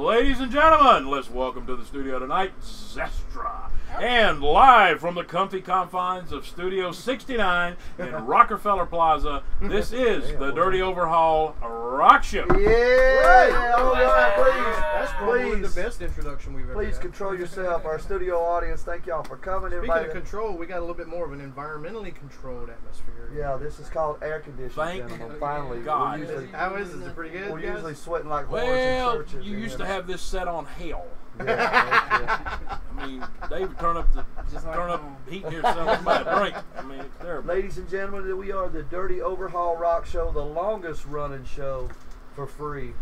Ladies and gentlemen, let's welcome to the studio tonight, Zestrah. And live from the comfy confines of Studio 69 in Rockefeller Plaza, this is the Dirty Overhaul Rock Show. Yeah! All right, please. That's probably the best introduction we've ever had. Please control yourself. Our studio audience, thank y'all for coming. Speaking Everybody. of control, we got a little bit more of an environmentally controlled atmosphere. Yeah, this is called air conditioning, gentlemen. Finally. God. How is it? Is it pretty good, We're guys? usually sweating like horses Well, in churches. you used to have this set on hell. Yeah, I mean, Dave turn up heating yourself by a drink. I mean, it's terrible. Ladies and gentlemen, we are the Dirty Overhaul Rock Show, the longest running show for free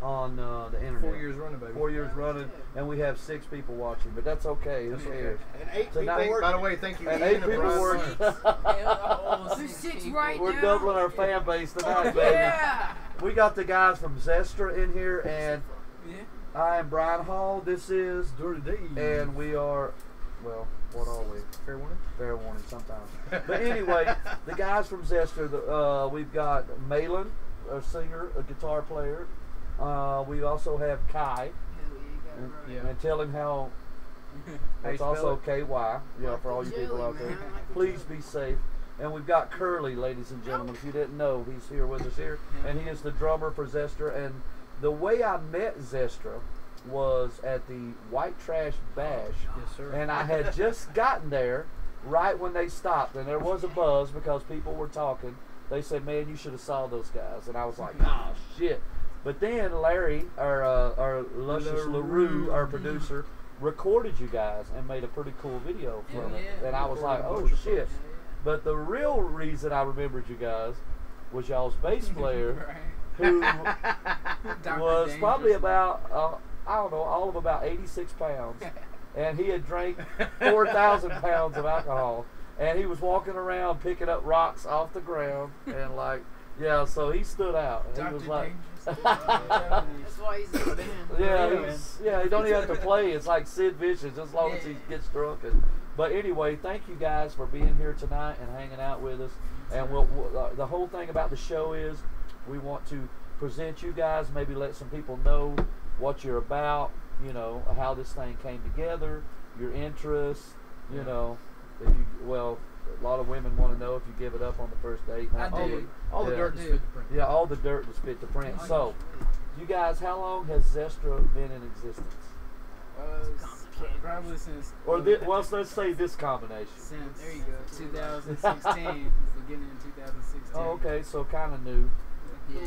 on the internet. 4 years running, baby. 4 years running, and we have 6 people watching, but that's okay. Who cares? And 8 So people now- working. By the way, thank you. And Ian 8 people Brian. working. There's 6 right We're now. doubling our fan base tonight, baby. Yeah. We got the guys from Zestrah in here, and I am Brian Hall. This is Dirty D. and we are, well, what are we? Fair warning. Fair warning sometimes. But anyway, the guys from Zestrah, we've got Malin, a singer, a guitar player. We also have Kai, and tell him how. It's also KY, for all you people out there. Please be safe. And we've got Curly, ladies and gentlemen. If you didn't know, he's here with us here, and he is the drummer for Zestrah. And the way I met Zestrah was at the White Trash Bash. Yes, sir. And I had just gotten there right when they stopped, and there was a buzz because people were talking. They said, "Man, you should have saw those guys," and I was like, "Oh shit!" But then Larry, our Luscious LaRue, our producer, recorded you guys and made a pretty cool video from it, and I was like, "Oh shit!" But the real reason I remembered you guys was y'all's bass player, who was probably about I don't know, all of about 86 pounds, and he had drank 4,000 pounds of alcohol, and he was walking around picking up rocks off the ground, and so he stood out. And he was like, That's why he's in the band. he don't even have to play. It's like Sid Vicious, as long as he gets drunk. But anyway, thank you guys for being here tonight and hanging out with us. And the whole thing about the show is we want to present you guys, maybe let some people know what you're about, how this thing came together, your interests, if you, a lot of women want to know if you give it up on the first date. All the dirt to fit the print. Yeah, all the dirt to fit the print. So, you guys, how long has Zestrah been in existence? Probably since. Let's say this combination. Since There you go. 2016, beginning in 2016. Oh, okay, so kind of new. Yeah.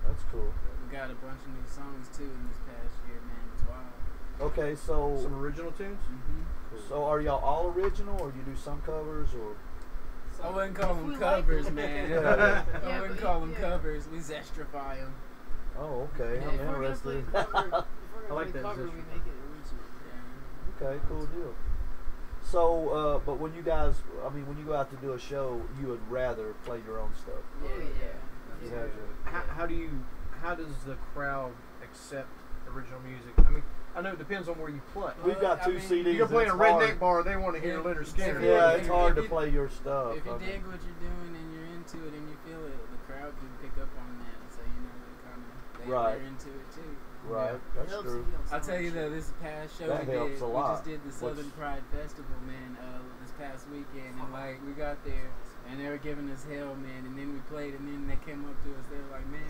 That's cool. We got a bunch of new songs too in this past year, man. It's wild. Okay, so Some original tunes? so are y'all all original, or you do some covers, or? I wouldn't call them covers, man. Yeah. I wouldn't call them covers. We zestrify them. Oh, okay. If I'm we're gonna play interested. cover, I like that cover, we position. make it original. Okay, cool deal. So, but when you guys, when you go out to do a show, you would rather play your own stuff. Yeah. How does the crowd accept original music? I know it depends on where you play. We've got 2 CDs. You're playing a and it's redneck hard. bar, they want to hear Leonard Skinner. Yeah, it's hard to If you- play your stuff. If you dig what you're doing and you're into it and you feel it, the crowd can pick up on that. So they're into it too. Right, It that's helps true. if you don't I'll sound tell you like though, this past show That we helps did, a we lot. just did the Southern What's- Pride Festival, man, this past weekend, and we got there and they were giving us hell, man, and then we played, and then they came up to us, they were like, man,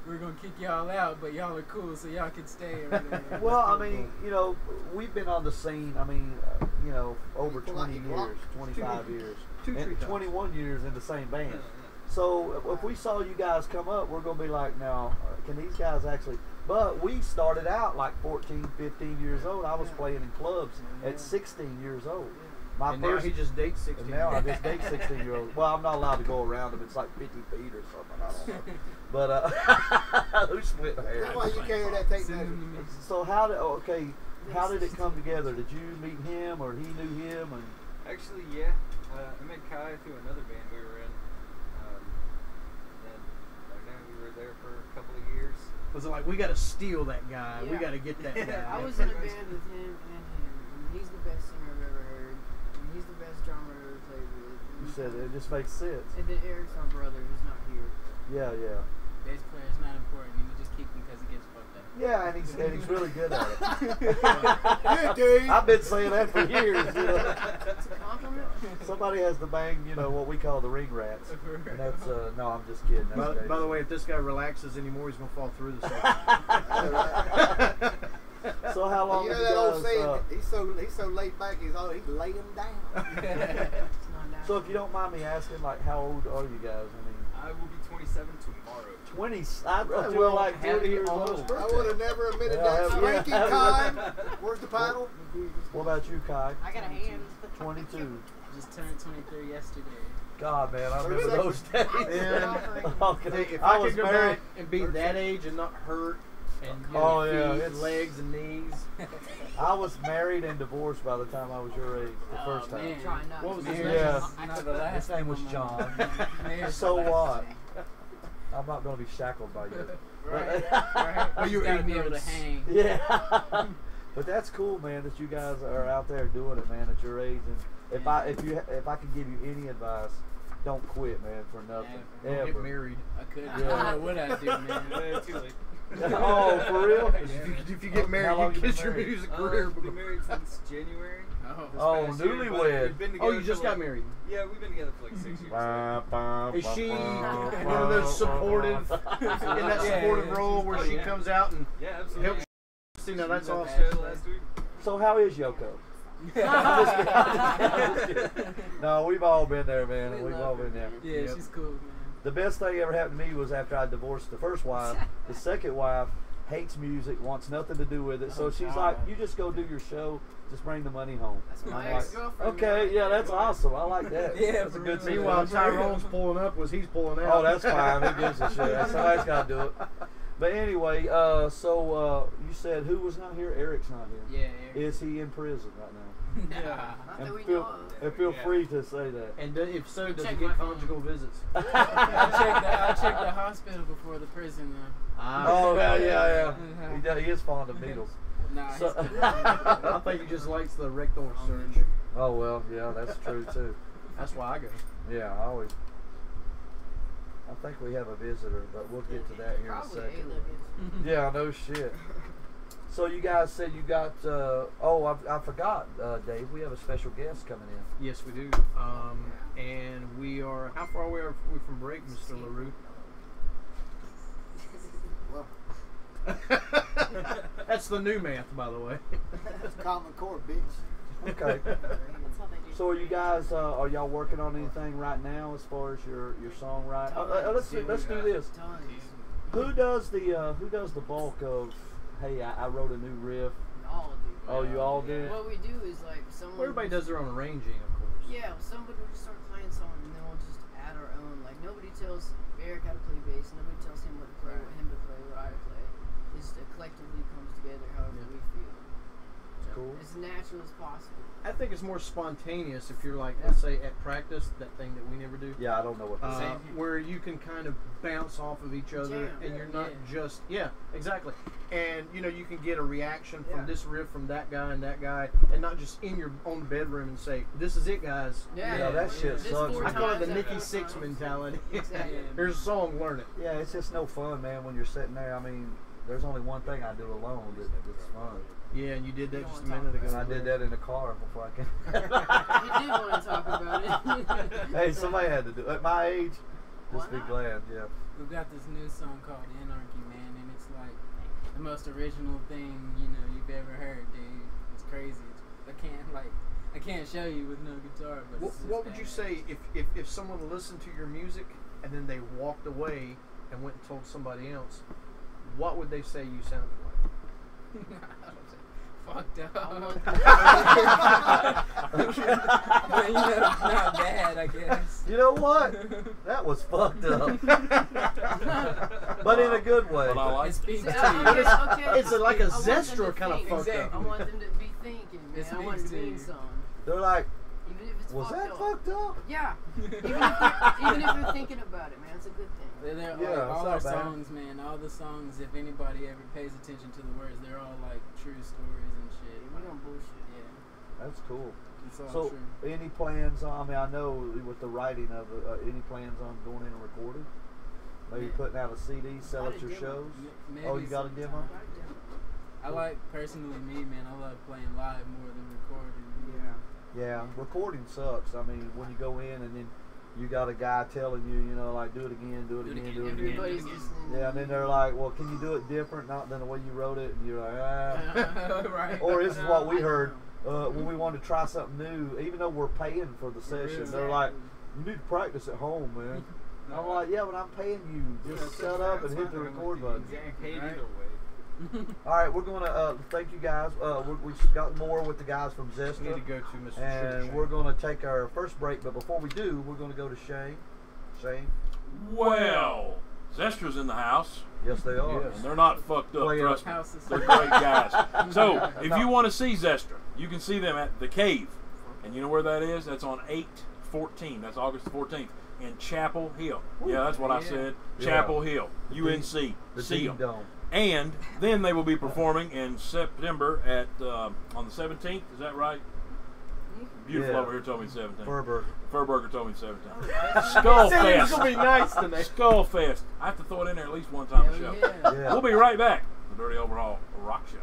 we're gonna kick y'all out, but y'all are cool, so y'all can stay. Or whatever. Well, we've been on the scene, over 20 years, 25 years, Two and treetops. 21 years in the same band. So if we saw you guys come up, we're going to be like, now, can these guys actually... But we started out like 14, 15 years old. I was playing in clubs at 16 years old. And now he just dates 16. And now I just date 16-year-olds. Well, I'm not allowed to go around them. It's like 50 feet or something. I don't know. But who split hair? That's why you carry that tape Send measure. them to me. So how did it come together? Did you meet him or he knew him? And Actually, yeah. I met Kai through another band we were in. Then we were there for a couple of years. Was it like, we got to steal that guy? We Yeah. got to get that guy. I was in a band with him and him, and he's the best singer I've ever heard, and he's the best drummer I've ever played with. you said it just makes sense. And then Eric's our brother, who's not here. Yeah. bass player is not important. You just keep him because he gets fucked up. Yeah, and he's really good at it. Yeah, dude. I've been saying that for years. You know. It's a compliment. Somebody has to bang, you know, what we call the ring rats. And that's, no, I'm just kidding. That's By the way, if this guy relaxes anymore, he's gonna fall through the section. So how long You know have that you old saying? guys, He's so laid back. He laid him down. It's not so if you don't mind me asking, like, how old are you guys? I will be 27 tomorrow. 20, I thought you were Well, like 40 years almost old. birthday. I would have never admitted Yeah, that. yeah. Spanking time. Where's the paddle? What about you, Kai? I got a hand. 22. Just turned 23 yesterday. God, man, I remember those days. Yeah. Okay. If I I was could go married. back and be that age and not hurt and you know, Oh, yeah, feet, it's- legs and knees. I was married and divorced by the time I was your age, the Oh, first time. man. Try not What to. was his Marriage name? is not the last His name was thing on John. my mind. So what? I'm not going to be shackled by you. Right. Right. Oh, You you gotta be able to ignorance. hang. Yeah. But that's cool, man, that you guys are out there doing it, man, at your age. And if I could give you any advice, don't quit, man, for nothing. Don't get Ever. married. I couldn't. Yeah. I don't know what I'd do, man. Too late. Oh, for real? If you get How married, long you you been get your married? music career. We've been married since January. Oh. this Oh, past year, but newlywed. we've been Oh, together you just for got like- married. Yeah, we've been together for like 6 years. Is she one of those supportive, in that supportive role where she comes out and Yeah, absolutely. helps? See, now that's She was awesome. at the show last week. So how is Yoko? No, we've all been there, man. We've all been there. Yeah, Yep. she's cool, man. The best thing ever happened to me was after I divorced the first wife. The second wife hates music, wants nothing to do with it. So Oh, she's God. like, "You just go do your show. Just bring the money home." That's And my I'm like, ex-girlfriend. okay, yeah, that's awesome. I like that. Yeah, that's a for good real. Meanwhile, situation. Tyrone's pulling up was he's pulling out. Oh, that's fine. Who gives a shit? Somebody's got to do it. But anyway, so you said who was not here? Eric's not here. Yeah, Eric. Is he in prison right now? Yeah. Not that we feel, know of. and feel Yeah. free to say that. And if so, does he Check get my phone. conjugal visits? I checked the hospital before the prison, though. Oh, yeah. He is fond of needles. Nah, So- he's cool. I think he just likes the rectal surge. Oh, well, yeah, that's true, too. That's why I go. Yeah, I always. I think we have a visitor, but we'll get to that here in a Probably second. aliens. Yeah, no shit. So you guys said you got, I forgot, Dave, we have a special guest coming in. Yes, we do. And we are. How far away are we from break, Mr. LaRue? Well, That's the new math, by the way. it's Common Core, bitch. Okay. That's how they do. So are you guys, are y'all working on anything right now as far as your songwriting? Let's do this. Tons. Who does the bulk of, hey, I wrote a new riff? All do. Oh, you all do? What we do is like someone. Well, everybody does their own arranging, of course. Yeah, somebody will just start playing something, and then we'll just add our own. Like nobody tells Eric how to play bass. Nobody tells him what to play, what him to play, what I to play. It just collectively comes together however we feel. Cool. As natural as possible. I think it's more spontaneous if you're like, let's say, at practice, that thing that we never do. Yeah, I don't know what to say. Where you can kind of bounce off of each other, Jam. and you're not Yeah. just exactly. And you know you can get a reaction from Yeah. this riff from that guy and that guy, and not just in your own bedroom and say, "This is it, guys." Yeah, Yeah, that shit This sucks. four I call it the times, Nikki that Six four times. mentality. Exactly. Here's a song, learn it. Yeah, it's just no fun, man, when you're sitting there. I mean, there's only one thing I do alone that's fun. Yeah, and you did that You just a don't wanna minute talk ago. And I did that in the car before I came. You did want to talk about it. Hey, somebody had to do it. At my age, Why just be not? glad, yeah. We've got this new song called Anarchy, man, and it's like the most original thing you've ever heard, dude. It's crazy. I can't show you with no guitar. But it's just What would you badass. say if someone listened to your music and then they walked away and went and told somebody else? What would they say you sounded like? Fucked up. I want But not bad, I guess. You know what? That was fucked up. But in a good way. But I like It speaks See, to you. okay. It's like a I want them to Zestra kind of think. fucked Exactly. up. I want them to be thinking, man. It I want it speaks to to mean you. something. They're like, Even if it's was fucked that up. fucked up? Yeah. Even if you're thinking about it, man, it's a good thing. They're Yeah, like, it's all not our bad. songs, man. All the songs, if anybody ever pays attention to the words, they're all like true stories and shit. We don't bullshit. Yeah, That's cool. it's all So, true. any plans on, I mean, I know with the writing of it, any plans on going in and recording? Maybe putting out a CD, sell at your shows. Oh, you got a demo? I like, personally, me, man, I love playing live more than recording. Yeah, recording sucks. I mean, when you go in and then you got a guy telling you, you know, like, do it again, do it again, do it again. Everybody's listening. Yeah, and then they're like, well, can you do it different, not than the way you wrote it? And you're like, ah. Right. Or this is what we heard when we wanted to try something new, even though we're paying for the session. They're like, you need to practice at home, man. I'm like, yeah, but I'm paying you. Just shut up and hit the record button. Paid either way. All right, we're going to thank you guys. We've got more with the guys from We need to Zestrah. go to Mr. And we're going to take our first break. But before we do, we're going to go to Shane. Shane? Well, Zestrah's in the house. Yes, they are. Yes. And they're not fucked up, Play it trust up. me. House is They're great guys. So, if you want to see Zestrah, you can see them at The Cave. And you know where that is? That's on 8/14. That's August 14th. In Chapel Hill. Yeah, that's what I said. Yeah. Chapel Hill. The UNC. The See Dean 'em. Dome. And then they will be performing in September at on the 17th. Is that right? Beautiful Yeah. over here told me 17th. Furburger. Furburger told me 17th. Skull It's Fest. gonna be nice tonight. Skull Fest. I have to throw it in there at least one time a show. Yeah. Yeah. We'll be right back. The Dirty Overhaul Rock Show.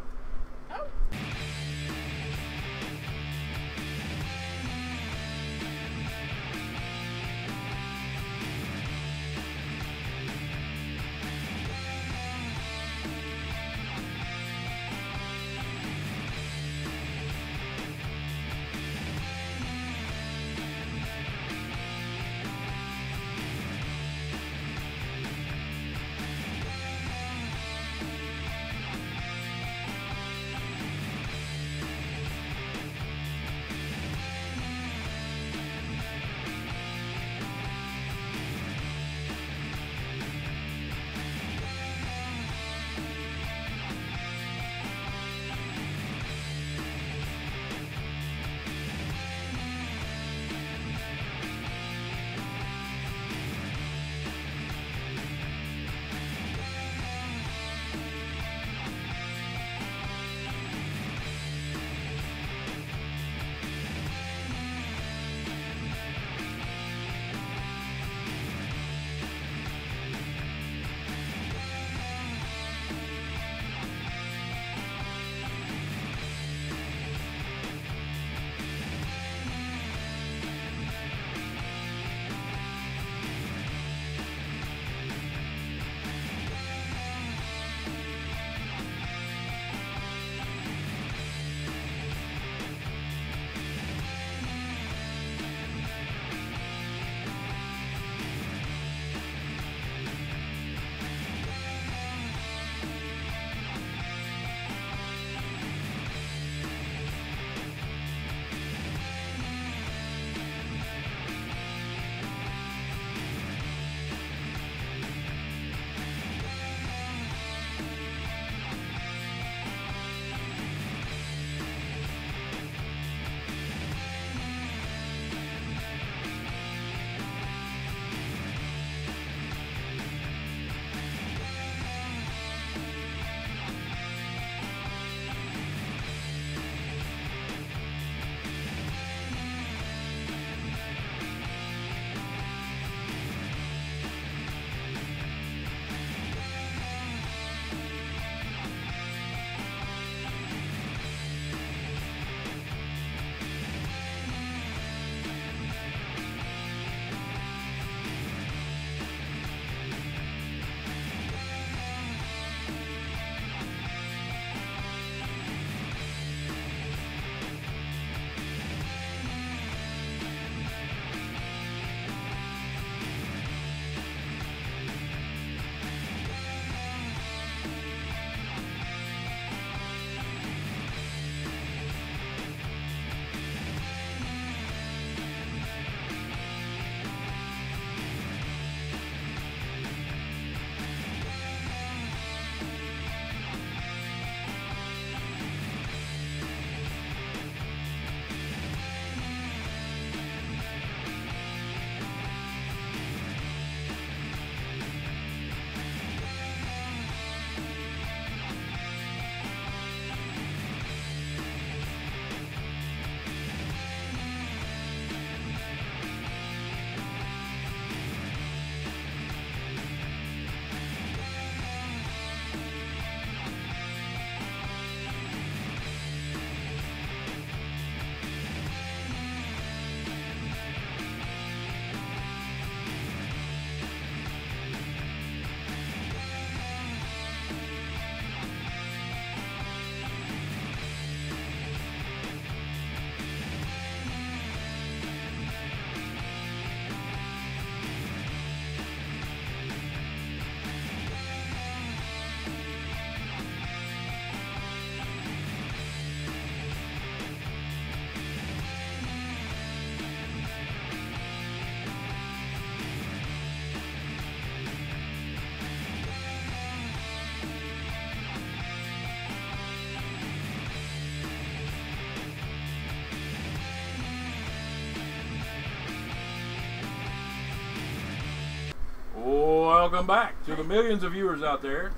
welcome back to the millions of viewers out there.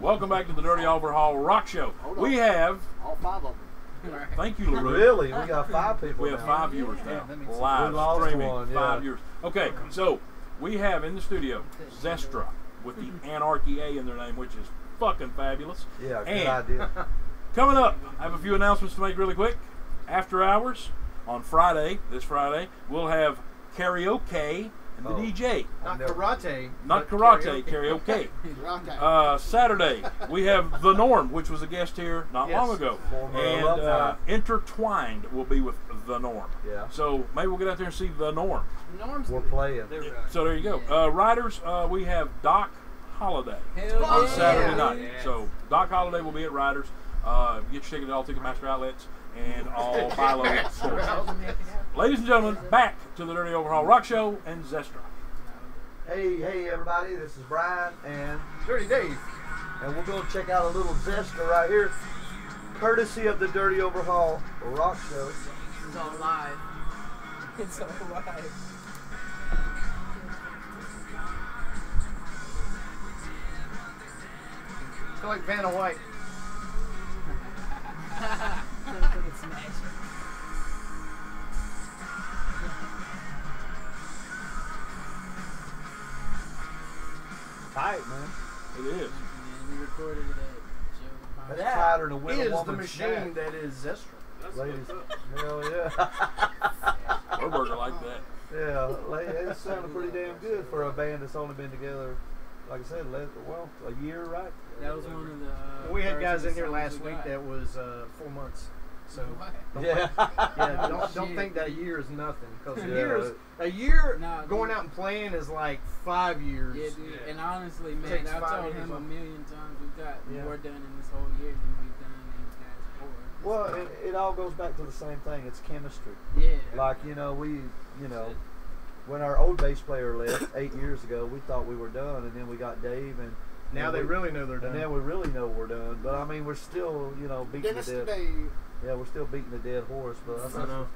Welcome back to the Dirty Overhaul Rock Show. Hold on. We have, All 5 of them. Right. thank you, LaRue. Really? We got 5 people We have now. 5 viewers now, that makes sense. live We lost streaming. one, 5 yeah. viewers. Okay, so we have in the studio Zestrah with the Anarchy A in their name, which is fucking fabulous. Yeah, good And idea. coming up, I have a few announcements to make really quick. After hours on Friday, this Friday, we'll have karaoke and the Oh. DJ. Not never- karate. Not but karate, karaoke. Okay. Saturday, we have The Norm, which was a guest here not Yes. long ago. Former And alumni. Intertwined will be with The Norm. Yeah. So maybe we'll get out there and see The Norm. Norm's We're good. playing. They're right. So there you go. Riders, we have Doc Holiday Hell on yeah. Saturday night. Yes. So Doc Holiday will be at Riders. Get your ticket at all Ticketmaster outlets and all buy low stores. Ladies and gentlemen, back to the Dirty Overhaul Rock Show and Zestrah. Hey, everybody. This is Brian, and Dirty Dave. we're going to check out a little Zestrah right here, courtesy of the Dirty Overhaul Rock Show. It's all live. It's so live. I feel like Vanna White. It's magic. Tight, man. It is. Man, we recorded it at Joe. That's That tighter than when a is the woman machine snaps. that is Zestrah. Ladies, hell yeah. We're working like that. Yeah, it sounded pretty damn good for a band that's only been together, like I said, a year, right? That was one of the. We had first guys in here songs last we week got. that was 4 months. So What? Yeah. yeah, don't Shit. think that a year is nothing because Yeah. a year Nah, going dude. out and playing is like 5 years. Yeah, dude. And honestly, man, Takes I 5 told years him a off. million times we've got Yeah. more done in this whole year than we've done in the past 4. Well, it all goes back to the same thing. It's chemistry. Yeah. Like, when our old bass player left 8 years ago, we thought we were done, and then we got Dave, and Now they really know they're and done. then we really know we're done. But I mean, we're still, beating Dennis the dead. today. Yeah, we're still beating the dead horse. But that's I know.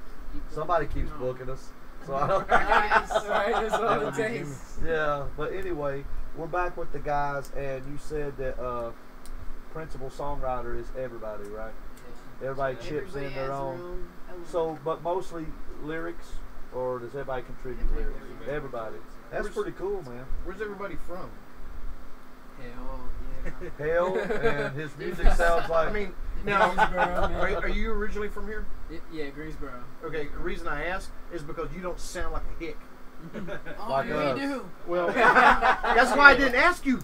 somebody keeps booking us, so I don't. Right, that's all That it would be takes. Yeah, but anyway, we're back with the guys, and you said that principal songwriter is everybody, right? Everybody chips Everybody in their has own. element. So, but mostly lyrics, or does everybody contribute lyrics? Everybody. That's pretty cool, man. Where's everybody from? Hell, yeah. Hell, and his music sounds like. I mean, now, Greensboro, man. are you originally from here? Yeah, Greensboro. Okay, the reason I ask is because you don't sound like a hick. Oh, Like yeah, us. you do. Well, that's why I didn't ask you.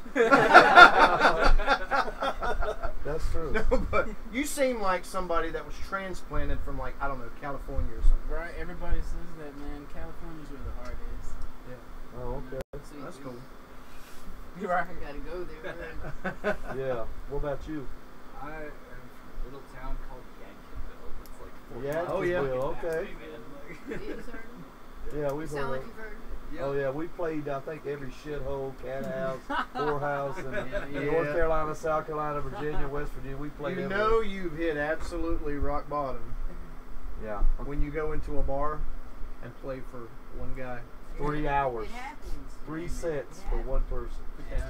That's true. No, but you seem like somebody that was transplanted from, like, I don't know, California or something. Right, everybody says that, man. California's where the heart is. Oh, okay. See, That's cool. You're right. Gotta go there. Man. Yeah. What about you? I am from a little town called Yankinville. It's like 40 Yeah. miles Oh, yeah. away, Okay. man. You heard it? Yeah, You we've sound heard. like you've heard it. Oh yeah, we played. I think every shithole, cat house, whorehouse, and Yeah. North Carolina, South Carolina, Virginia, West Virginia. We played. You everywhere. know you've hit absolutely rock bottom Yeah. when you go into a bar and play for one guy. 3 hours, It happens. 3 sets for one person.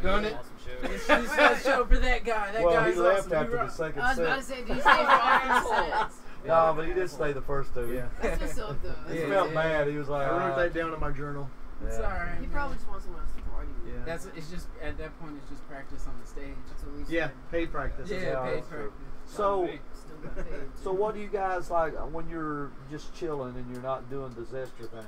Done it. Awesome show. It's just a show for that guy. That Well, guy's he left awesome. after He the rock- second I was about to set. say, do you stay for all the sets? No, but he did stay the first two. Yeah. That's what's up, though. He Yeah. felt bad. He was like, I wrote "Ah." that down in my journal. It's Yeah. alright. He probably just wants someone else to party with. Yeah. That's it's just at that point it's just practice on the stage. That's what we Yeah, said. paid practice. Yeah, Yeah, paid that's true. practice. So, Still got paid. so what do you guys like when you're just chilling and you're not doing the Zestrah thing?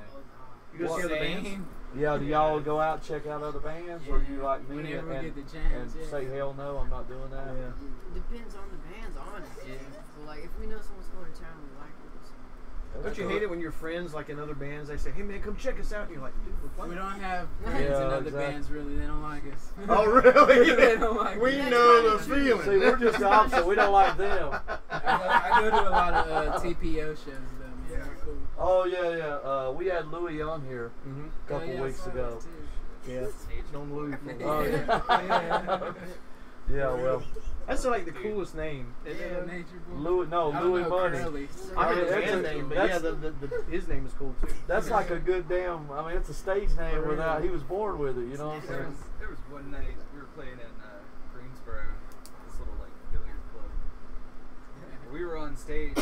You go see other bands? Yeah, do y'all go out and check out other bands, or do you like me Whenever and, we get the and chance, yeah. say hell no, I'm not doing that? Yeah. Depends on the bands, honestly. Yeah. So, like, if we know someone's going to town, we like it. So. Don't you hate it when your friends, like in other bands, they say, "Hey man, come check us out," and you're like, "Dude, we're We playing." don't have friends Yeah, in other exactly. bands really. They don't like us. Oh really? They don't like We us. know the See, feeling. we're just the opposite. We don't like them. I go to a lot of TPO shows though, man. Yeah. They're cool. Oh yeah. We had Louis on here Mhm. a couple Yeah, I weeks saw ago. that too. Yeah. Don't lose. Oh yeah. Yeah, well, That's like the coolest name. Isn't Yeah, it? Nature Boy. Louis, no, I don't Louis know Money. Curly. I heard the That's band a- name, but that's- yeah, his name is cool too. That's like a good damn. I mean, it's a stage name without. He was born with it. You know what I'm saying? there was one night we were playing in Greensboro, this little like billiard club. We were on stage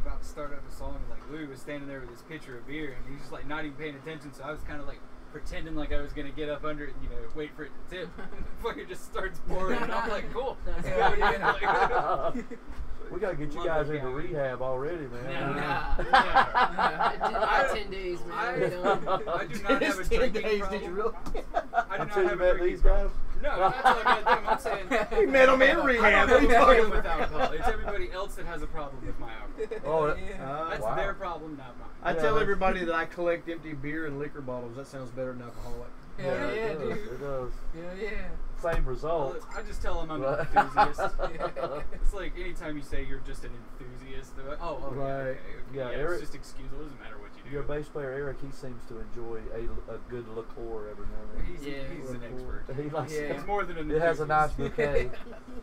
about to start up a song, and like Louis was standing there with his pitcher of beer, and he was just like not even paying attention. So I was kind of like pretending like I was gonna get up under it, and, wait for it to tip. Fucking just starts pouring, and I'm like, cool. Let's go again. Like, we gotta get you guys into rehab already, man. I did 10 days, man. I do not have a drinking problem. Did you really? I do not Until you have a met drinking these guys? No, that's all I met them. I'm saying He met them in rehab. I What are don't you have a talking problem with about? alcohol. It's everybody else that has a problem with my alcohol. Oh, That's wow. their problem, not mine. I Yeah, tell that's- everybody that I collect empty beer and liquor bottles. That sounds better than alcoholic. Hell yeah, it does. dude. It does. Hell yeah. Same result. I just tell them I'm an Right. enthusiast. It's like anytime you say you're just an enthusiast, they're like, oh, Right. okay. Yeah, Yeah, Eric- it's just excusable. It doesn't matter what you do. Your bass player Eric, he seems to enjoy a good liqueur every now and then. He's an expert. He likes Yeah. It's more than an It has a nice enthusiast. bouquet.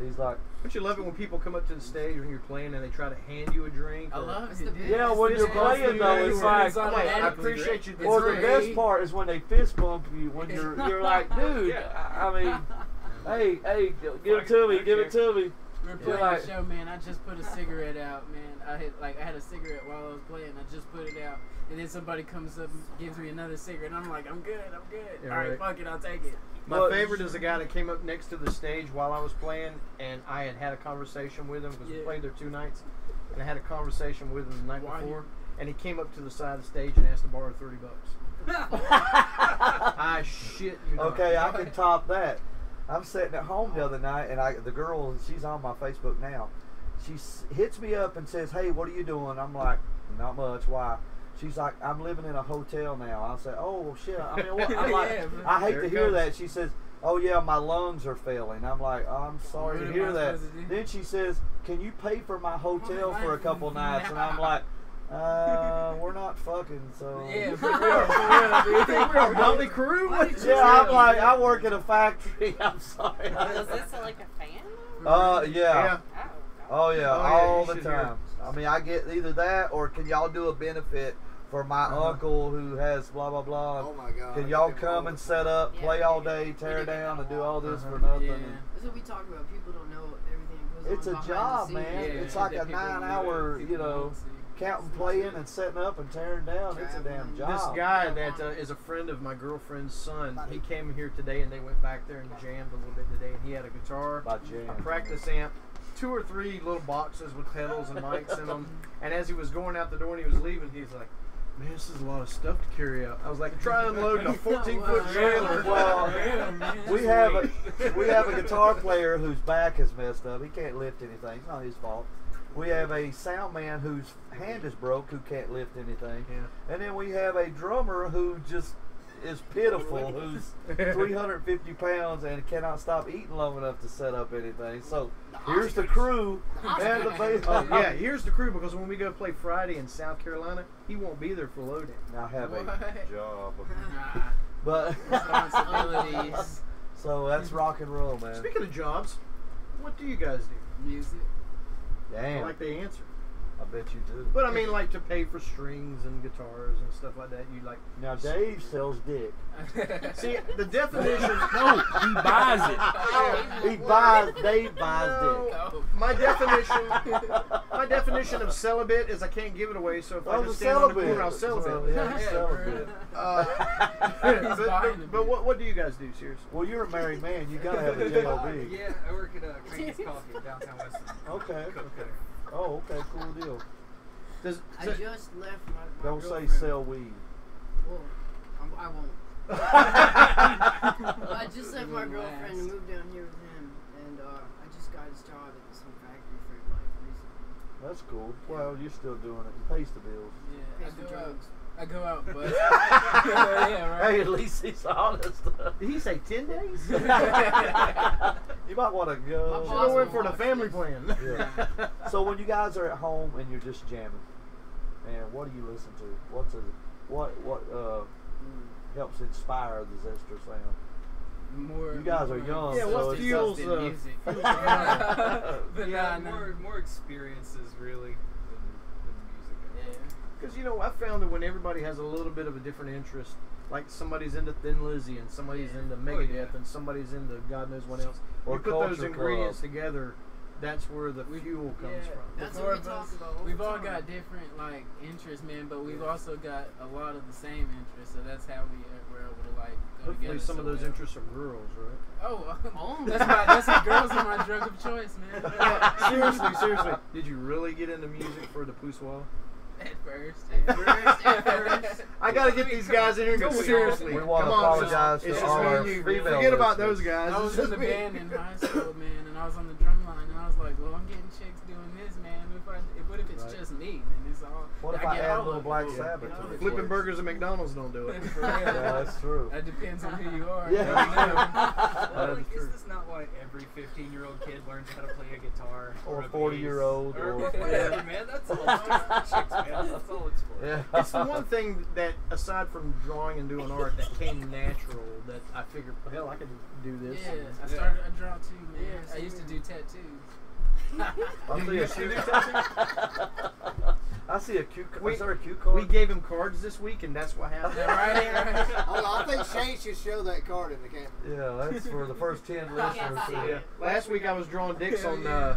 He's like, Don't you love it when people come up to the stage when you're playing and they try to hand you a drink? I or- love That's it, the dude. yeah, when you're Fist bump playing you though, and it's you're like, It's I'm like, I automatically appreciate you. great. or the It's best great. part is when they fist bump you when you're like, dude, Yeah. I mean, hey, give it to me, give it to me. We're playing like- a show, man. I just put a cigarette out, man. I had a cigarette while I was playing. I just put it out, and then somebody comes up and gives me another cigarette. And I'm like, I'm good. Yeah, All right, right. fuck it, I'll take it. My Well, favorite is the guy that came up next to the stage while I was playing, and I had a conversation with him because we Yeah. played there 2 nights, and I had a conversation with him the night Why before, you- and he came up to the side of the stage and asked to borrow $30. I shit you not. Okay, I can top that. I'm sitting at home the other night, and the girl, she's on my Facebook now. She hits me up and says, "Hey, what are you doing?" I'm like, "Not much. Why?" She's like, "I'm living in a hotel now." I say, "Oh well, shit." I mean, what? I'm like, Yeah, I hate there to it hear goes. that. She says, "Oh yeah, my lungs are failing." I'm like, "Oh, I'm sorry What to am hear I that." supposed to do? Then she says, "Can you pay for my hotel for a couple nights?" And I'm Nah. like, "We're not fucking, so." Yeah, for real, dude. You think we're a Motley Crue? Why did you Yeah, I'm say like, that? I work in a factory. I'm sorry. Is this like a fan? Yeah. Yeah. Oh yeah, Oh, yeah, all you the should hear time. I mean, I get either that or can y'all do a benefit for my uncle who has blah blah blah. Oh my god. Can y'all come and set up, play Yeah, all we day, do tear that down, a and do lot. all this for nothing? Yeah. And That's what we talk about. People don't know everything that goes it's on a behind job, the man. scenes. It's like a that people 9-hour, people you know, don't see. counting, playing, and setting up and tearing down. It's a damn job. This guy that is a friend of my girlfriend's son, he came here today and they went back there and jammed a little bit today. And he had a guitar, By jam. a practice amp, 2 or 3 little boxes with pedals and mics in them. And as he was going out the door and he was leaving, he's like, "Man, this is a lot of stuff to carry out." I was like, "Try unloading a 14-foot trailer." Well, Yeah, man. we have a guitar player whose back is messed up. He can't lift anything. It's not his fault. We have a sound man whose hand is broke who can't lift anything. Yeah. And then we have a drummer who just is pitiful, who's 350 pounds and cannot stop eating long enough to set up anything. So here's the crew and the bass. Yeah, here's the crew because when we go play Friday in South Carolina, he won't be there for loading. I have a What? job. Nah, But responsibilities, so that's rock and roll, man. Speaking of jobs, what do you guys do? music. I Damn, like the answer. I bet you do. But I mean, like to pay for strings and guitars and stuff like that. You like Now Dave sells dick. see the definition. No, he buys it. He buys. Dave buys No. dick. Oh. My definition of celibate is I can't give it away. So if I Oh, just the stand on the celibate. corner, I'll sell Well, it. yeah, Yeah, celibate. He's buying it. But what do you guys do? Seriously. Well, you're a married man. You gotta have a JLB. Yeah, I work at Craigie's Coffee in downtown Weston. Okay. Cook there. Oh, okay. Cool deal. I just left my Don't say girlfriend. sell weed. Well, I won't. I just left my girlfriend and moved down here with him, and I just got his job at some factory for like recently. That's cool. Well, you're still doing it. It pays the bills. Yeah, Pays for drugs. I go out, but yeah, right. Hey, at least he's honest. Did he say 10 days? You might want to go. My Should have went for will the watch family this. plan. Yeah. So when you guys are at home and you're just jamming, man, what do you listen to? What helps inspire the Zestrah sound? More. You guys are young, Yeah, so what it's fuels than the music? fuels the But Yeah, nah, more experiences really than music. Yeah. Because, you know, I found that when everybody has a little bit of a different interest, like somebody's into Thin Lizzy and somebody's into Megadeth and somebody's into God knows what else. Or You put those Culture ingredients Club. together, that's where the fuel comes from. That's The what we four of talk us, about all we've the all time. got different like interests, man, but we've also got a lot of the same interests, so that's how we're able to like go Hopefully together. some so of those well. interests are girls, right? Oh, Oh. that's my girls are my drug of choice, man. Seriously. Did you really get into music for the poussoir? At first, At first. I gotta get these guys in here and go, seriously. We want come to on, apologize it's to just all me our and you. female Forget about listeners. those guys. I It's was just in the me. band in high school, man, and I was on the drum line, and I was like, well, I'm getting chicks doing this, man. What if it's Right. just me? Then it's all. What if I get add a all little of Black it. Sabbath You know, to the it's Flipping equation? burgers at McDonald's don't do it. For real. Yeah, that's true. That depends on who you are. Yeah. You never know. Well, like, true. is this not why every 15-year-old kid learns how to play a guitar? Or a a 40-year-old, bass, or- whatever, man. That's all it's for. Chicks, man. That's all it's for. Yeah. It's the one thing that, aside from drawing and doing art, that came natural. That I figured, hell, I could do this. Yeah, I draw too, man. Yeah, I used to do tattoos. I see a cue. I see a cue. We- Is there a cue card? We gave him cards this week, and that's what happened. Right. Hold on, I think Shane should show that card in the camera. Yeah, that's for the first 10 listeners. see Yeah. it. Last week I was drawing dicks Hell on yeah.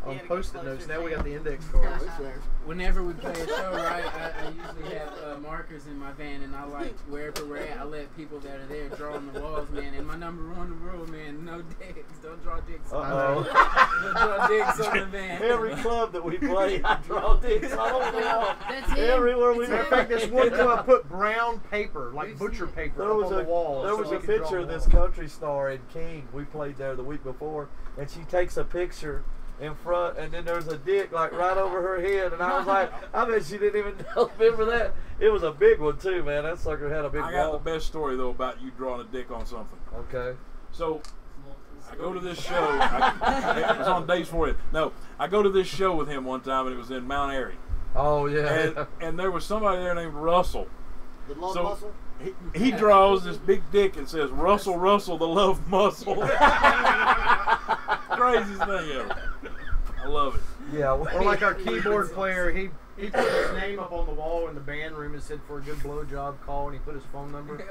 on Yeah, to get post-it closer, notes. Now we Shane. got the index cards. It's there. Whenever we play a show, right, I usually have markers in my van, and I like wherever we're at, I let people that are there draw on the walls, man. And my number one rule, man, no dicks. Don't draw dicks on the van. Uh-oh. Don't draw dicks on the van. Every club that we play, I draw dicks on the wall. That's him. Everywhere we It's Matter go. of fact, this one club put brown paper, like We've butcher seen it. paper, There up was on the wall. there so was we a could draw picture of on the this wall. country star in King. We played there the week before, and she takes a picture in front, and then there's a dick like right over her head, and I was like, I bet she didn't even remember that. It was a big one too, man. That sucker had a big I got the wall. best story though about you drawing a dick on something. Okay. So I go to this show. It was on Days for It. No, I go to this show with him one time, and it was in Mount Airy, Oh yeah. and there was somebody there named Russell. The love So- muscle. He draws this big dick and says, "Russell, Russell, the love muscle." Craziest thing ever. I love it. Yeah. Or like our keyboard player, he put his name up on the wall in the band room and said for a good blowjob call, and he put his phone number. And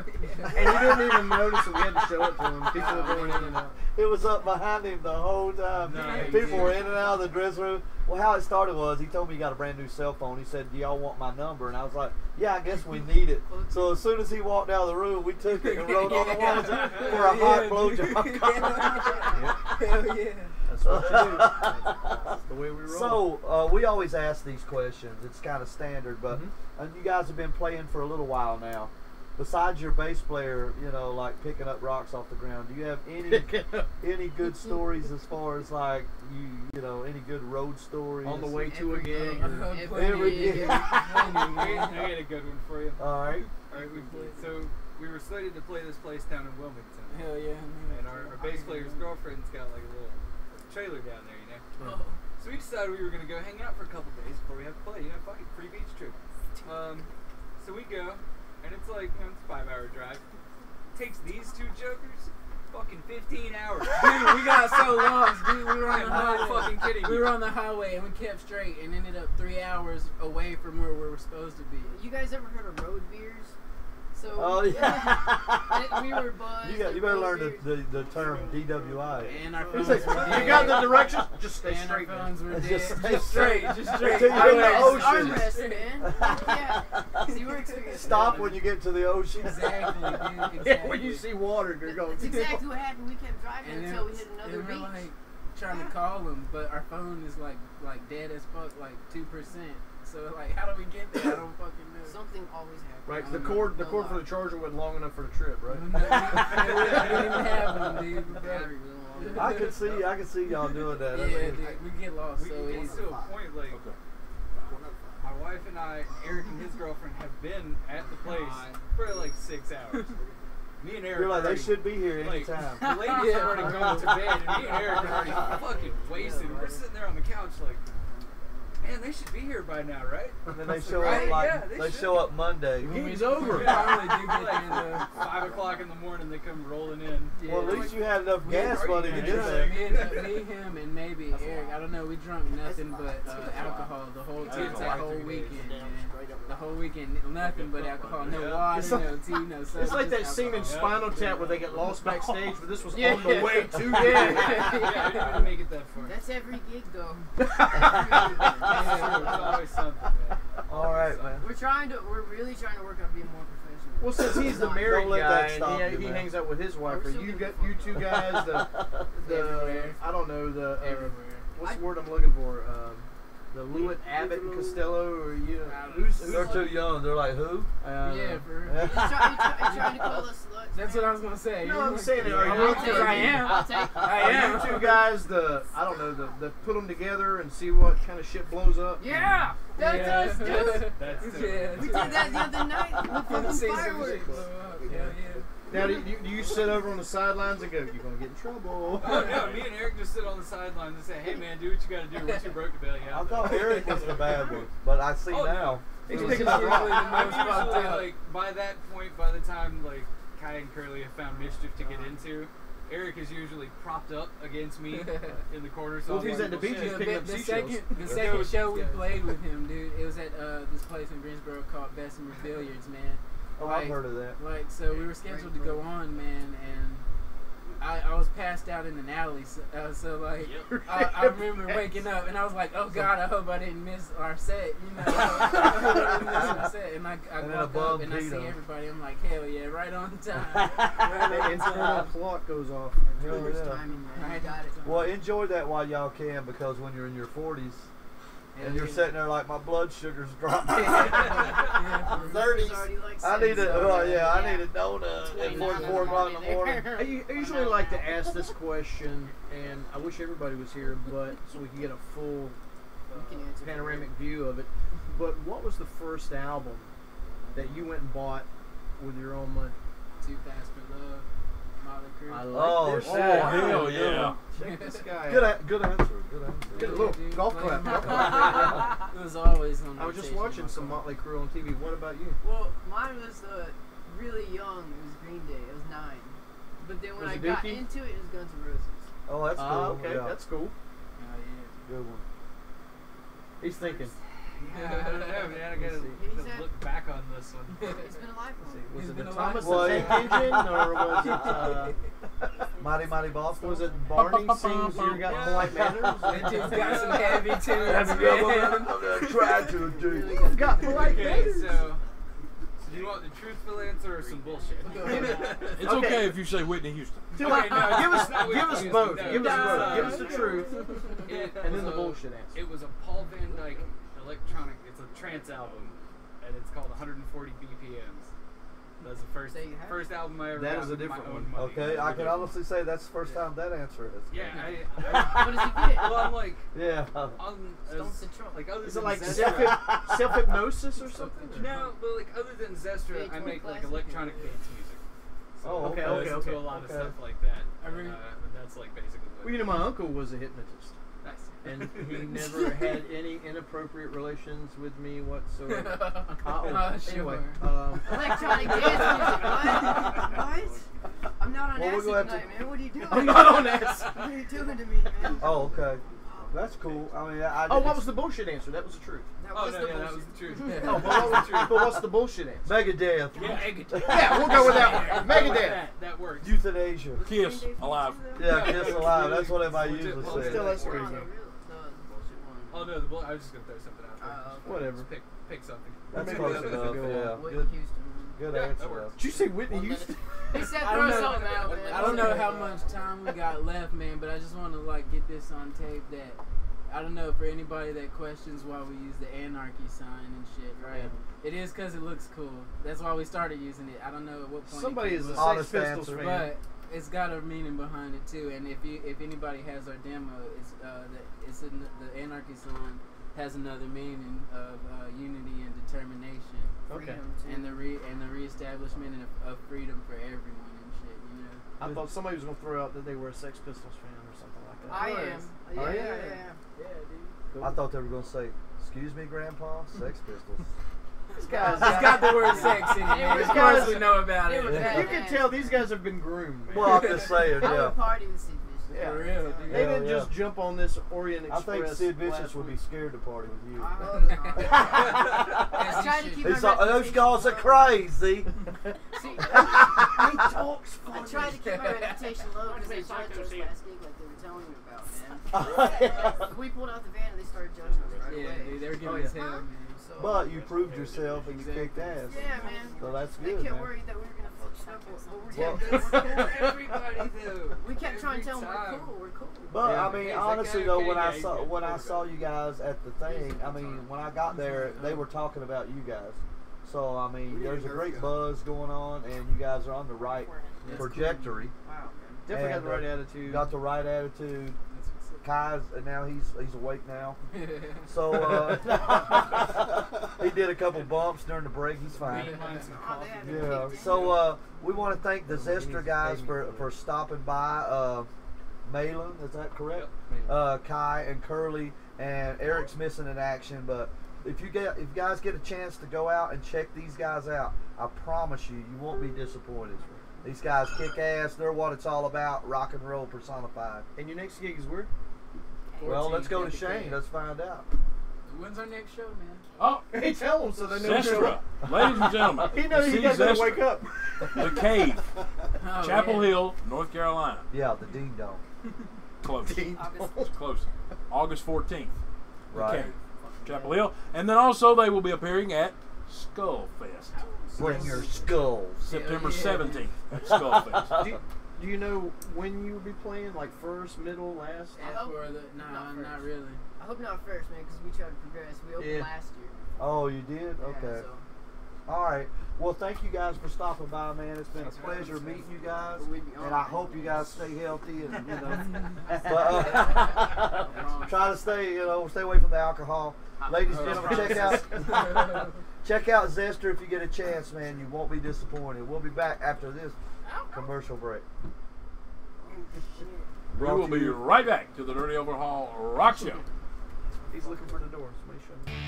he didn't even notice it. We had to show it to him. People were going in and out. It was up behind him the whole time. Nice. People were in and out of the dressing room. Well, how it started was he told me he got a brand new cell phone. He said, "Do y'all want my number?" And I was like, "Yeah, I guess we need it." So as soon as he walked out of the room, we took it and wrote on the walls for a hot blowjob call. Hell yeah. That's what you do. That's the way we roll. So we always ask these questions. It's kind of standard, but you guys have been playing for a little while now. Besides your bass player, you know, like picking up rocks off the ground, do you have any good stories as far as like you know any good road stories on the way to a gig. Every gig. I got a good one for you. All right. All right, so we were slated to play this place down in Wilmington, Hell yeah. and our bass player's girlfriend's got like a little trailer down there, you know. Oh. So we decided we were gonna go hang out for a couple days before we have to play. You know, fuck it, free beach trip. So we go, and it's like, you know, it's a 5-hour drive. Takes these two jokers fucking 15 hours. Dude, we got so lost, dude. We were on I'm the not highway. fucking kidding We you. were on the highway and we kept straight and ended up 3 hours away from where we were supposed to be. You guys ever heard of road beers? So Oh yeah. we were buzzed. You at better road learn beers. the term DWI. And our Is phones it- were you dead. You got the directions? Just stay And our straight, man. phones were dead. Just stay Just straight. straight. Just straight. Until you hit the ocean. Armrest, man. Yeah. See, we're experiencing Stop that. when you get to the ocean. Exactly, dude. Exactly. Yeah, when you see water, you're going. That's exactly what happened. We kept driving And until then we hit another and we're beach. like trying to call them, but our phone is like dead as fuck, like 2%. So like, how do we get there? I don't fucking know. Something always happens. Right, the cord for the charger wasn't long enough for the trip, right? We didn't even have them, dude. The battery was on. I can see y'all doing that. Yeah, I mean, dude, we get lost We so get easy. to a point like my wife and I, Eric and his girlfriend, have been at the place for like 6 hours. Me and Eric. You're like, they already- should be here like, anytime. the ladies have already gone to bed, and me and Eric are already fucking wasted. We're sitting there on the couch like, man, they should be here by now, right? And then they show Right, up like yeah, they they should. show up Monday. Game's over. We finally do get Like there, 5 o'clock in the morning, they come rolling in. though. Well, at least you had enough We gas had- money to we get had- there. Me, him, and maybe Eric. I don't know. We drunk nothing but alcohol the whole weekend. Man. The whole weekend, nothing but alcohol. No water, It's like- no tea, no soda. It's like that just scene in alcohol. Spinal Tap where they get lost backstage, but this was Yeah. on the way to Yeah, them. I didn't even make it that far. That's every gig though. There's always something, man. All right, man. We're really trying to work on being more professional. Well, since he's the Not- married Don't let guy that stop and you, he man. hangs out with his wife, We're or still you getting got you two guys, the Everywhere. I don't know the Everywhere. what's the word I'm looking for? The Lewitt, Abbott, and Costello, or you know, who's They're too young. They're like who? Yeah, for You trying to call us sluts? That's what I was gonna say. No, I'm saying, are I you will two- take- I am. I'll take. I Are am. you two guys the put them together and see what kind of shit blows up? Yeah, that's us, dude. That's Yeah. We did that the other night. We Fun to fucking see some fireworks. shit blow up. Hell yeah. Now, do you sit over on the sidelines and go, "You're gonna get in trouble"? Oh no, me and Eric just sit on the sidelines and say, "Hey man, do what you gotta do. We're too broke to bail you I out." thought Eric was the bad one, but I see Oh, now. He's It was picking just up usually rock. the most I'm fucked usually up. like by that point, by the time like Kai and Curly have found mischief to get into, Eric is usually propped up against me in the corner. So Well, if I'm he's like, at the well, beach, shit. he's picking up the seashells. second Yeah. show we Yeah. played with him, dude, it was at this place in Greensboro called Bessemer's Billiards, man. Oh, I've heard of that. Like, so we were scheduled to go on, man, and I was passed out in an alley, so like, I remember waking up, and I was like, oh God, I hope I didn't miss our set, you know. I hope I didn't miss our set. And I And then a woke bum up, and I beat see him. everybody, I'm like, hell yeah, right on time. The Right internal on time. clock goes off. Hell First yeah. timing, man. I You got it. Well, enjoy that while y'all can, because when you're in your 40s Hell and you're yeah. sitting there like my blood sugar's dropping. Yeah, for real. 30s. Already like I need a yeah. I need a donut at 44 o'clock in the morning. I usually like to ask this question, and I wish everybody was here, but so we can get a full We can answer panoramic view of it. But what was the first album that you went and bought with your own money? Too Fast for Love, Motley Crue. I like Oh, this. shit. wow. Hell yeah. Check this guy Good, out. good answer. Good answer. Good look, Dude, golf playing- clap. Golf clap. It was always on. I was just rotation watching in my some car. Motley Crue on TV. What about you? Well, mine was really young. It was Green Day. I was 9. But then when Was I it got Dookie? into it, it was Guns N' Roses. Oh, that's cool. Okay, Yeah. that's cool. Oh yeah. Good one. He's thinking. Yeah, I don't know, man. I gotta He's at- look back on this one. It's been a lifelong. Was He's it been the alive. Thomas Well, the Tank Engine, or was it Mighty Mighty Boston. was it Barney sings "You Got Polite Manners"? That dude's got some heavy tunes, That's man. I'm trying to do. You've got polite Okay, manners. so do you want the truthful answer or some bullshit? It's okay if you say Whitney Houston. Give Okay, no, us not give us Whitney both. Houston, Give us no. both. Give us the truth, It and then was the a- bullshit answer. It was a Paul Van Dyke electronic. It's a trance album, and it's called 140 BPMs. That's the first There you have it. first album I ever That got is a with different my one. own money. Okay, I can honestly say that's the first time that answer is. Yeah, What does he get? well, I'm like Yeah. on Stone Control. like other Is than it like Zestrah. self hypnosis or something? No, but like other than Zestrah, I VH1 make like classic. electronic dance music. So Oh, okay, I okay, listen okay, to a lot of okay. stuff like that. I And, really- that's like basically what Well, you know, my uncle was a hypnotist, nice. and he never had any inappropriate relations with me whatsoever. Anyway, Sure. Electronic dance music. What? I'm not on Well, we're acid gonna have tonight, man. What are you doing? I'm not on acid. What are you doing to me, man? Oh, okay. That's cool. I mean, I Oh, what was the bullshit answer? That was the truth. That Oh was no, the yeah, that bullshit. was the truth. Oh, but, but what's the bullshit answer? Megadeth? Yeah, we'll go with that one. Megadeth. That works. Euthanasia. Kiss alive. Yeah, Kiss Alive. That's what everybody Legit usually bullshit. says. Still that's We're on crazy. the bullshit one. Oh no, I was just gonna throw something out there. Whatever. Just pick something. That's Maybe close that's enough. a good Yeah. one. Whitney Good. Houston. Good Yeah, that answer. works. Did you say Whitney 1 Houston? minute. He said I throw don't know. something out, man. I don't know how much time we got left, man, but I just want to like get this on tape that I don't know for anybody that questions why we use the anarchy sign and shit, right? It is because it looks cool. That's why we started using it. I don't know at what point. Somebody it is came a up, Honest Sex Pistols answer. fan. but it's got a meaning behind it too. And if anybody has our demo, the anarchy sign has another meaning of unity and determination, Okay. and the reestablishment of freedom for everyone and shit. You know. I thought somebody was going to throw out that they were a Sex Pistols fan or something like that. I am. Oh, Yeah, yeah. yeah, yeah. Yeah, dude. I thought they were going to say, "Excuse me, Grandpa, Sex Pistols." These guys, It's got the word sex in it. Man. Of course we know about It it. was bad. you can tell these guys have been groomed. Man. Well, I'm just saying, I yeah. would party with Sid Vicious. Yeah. For real, dude. They didn't Yeah, just jump on this Orient I Express. think Sid Vicious last would be week. scared to party with you. I hope not. I was trying to keep He's my like, those reputation guys are low. crazy. See, He talks I funny. tried to keep my reputation low because they judged us last week like they were telling me about, man. We pulled out the van and they started judging us right Yeah, away. dude, they were giving yeah. us hell, man. So, But you proved yourself and you kicked ass. yeah, man. So that's They good, kept man. worried that we were gonna fuck shit up, but Well- we're cool. Everybody though. We kept trying to tell them Every we're cool. But Yeah. I mean, He's like, honestly okay, though, yeah, when I saw you guys at the thing, I mean, when I got there, they were talking about you guys. So I mean, there's a great buzz going on, and you guys are on the right trajectory. Wow, man. Definitely got And, the right You attitude. got the right attitude. That's what's up. Kai's and now he's awake now. So he did a couple bumps during the break. He's fine. Oh, they had me Yeah. kicked in. So we want to thank the Zestrah guys for stopping by. Malin, is that correct? Kai and Curly and Eric's missing in action, but if you guys get a chance to go out and check these guys out, I promise you won't be disappointed. These guys kick ass. They're what it's all about. Rock and roll personified. And your next gig is where? Well, let's go to 14th, Shane. Let's find out. When's our next show, man? Oh, Hey, tell them so they know. Zestrah. Ladies and gentlemen. He knows see he got to Zestrah. wake up. The Cave, Oh, Chapel yeah. Hill, North Carolina. Yeah, the Ding Dong. Close. August. It's close. August 14th. The Right. Cave, Chapel Hill. And then also they will be appearing at Skull Fest. Bring your skulls. September yeah. 17th at Skull Fest. Do you know when you will be playing? Like first, middle, last? I hope Nah, not not first. really. I hope not first, man, because we tried to progress. We opened Yeah. last year. Oh, you did? Yeah, Okay. so All right. Well, thank you guys for stopping by, man. It's been a pleasure meeting you guys, we'd be and I honored. hope you guys stay healthy and but try to stay away from the alcohol. Ladies and gentlemen, check out Zestrah if you get a chance, man. You won't be disappointed. We'll be back after this commercial break. We will be right back to the Dirty Overhaul Rock Show. He's looking for the door. Somebody show him.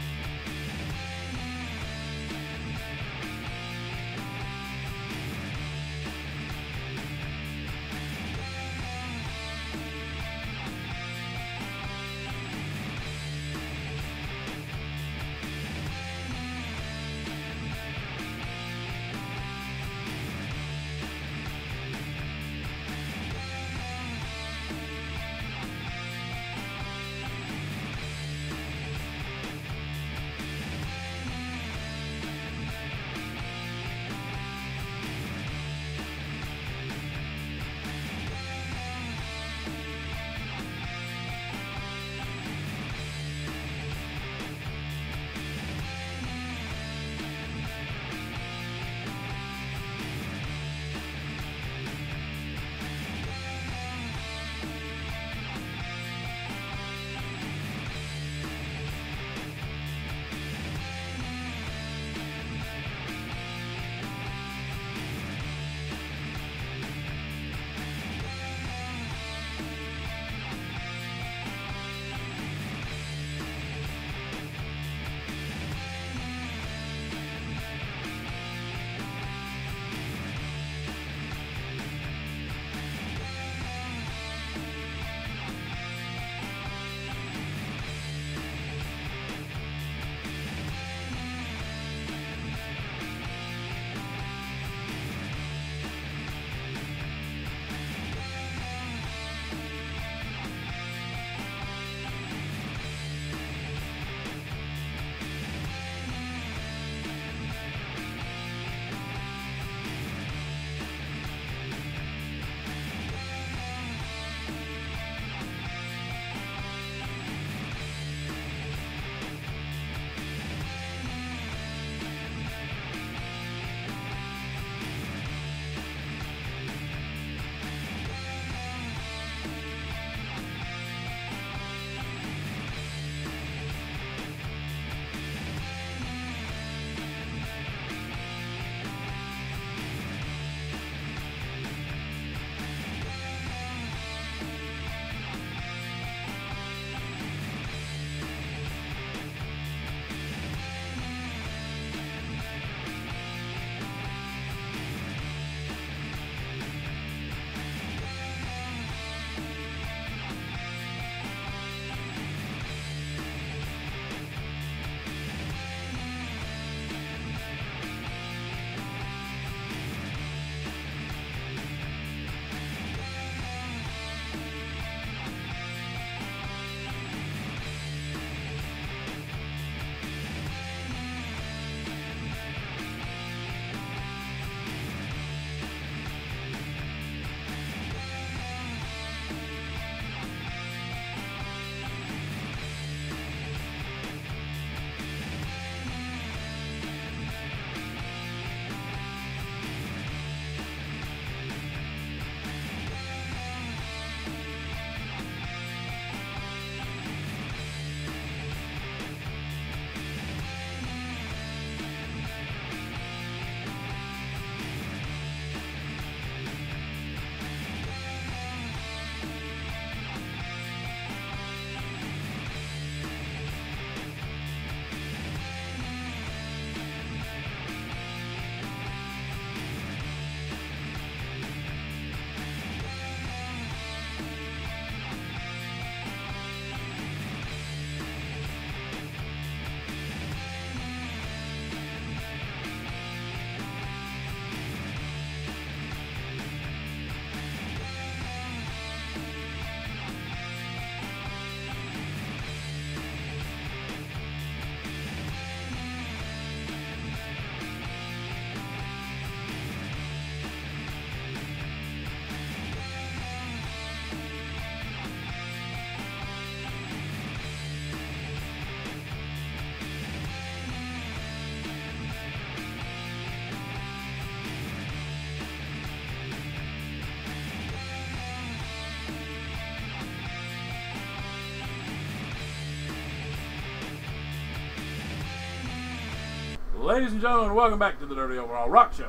Ladies and gentlemen, welcome back to the Dirty Overall Rock Show.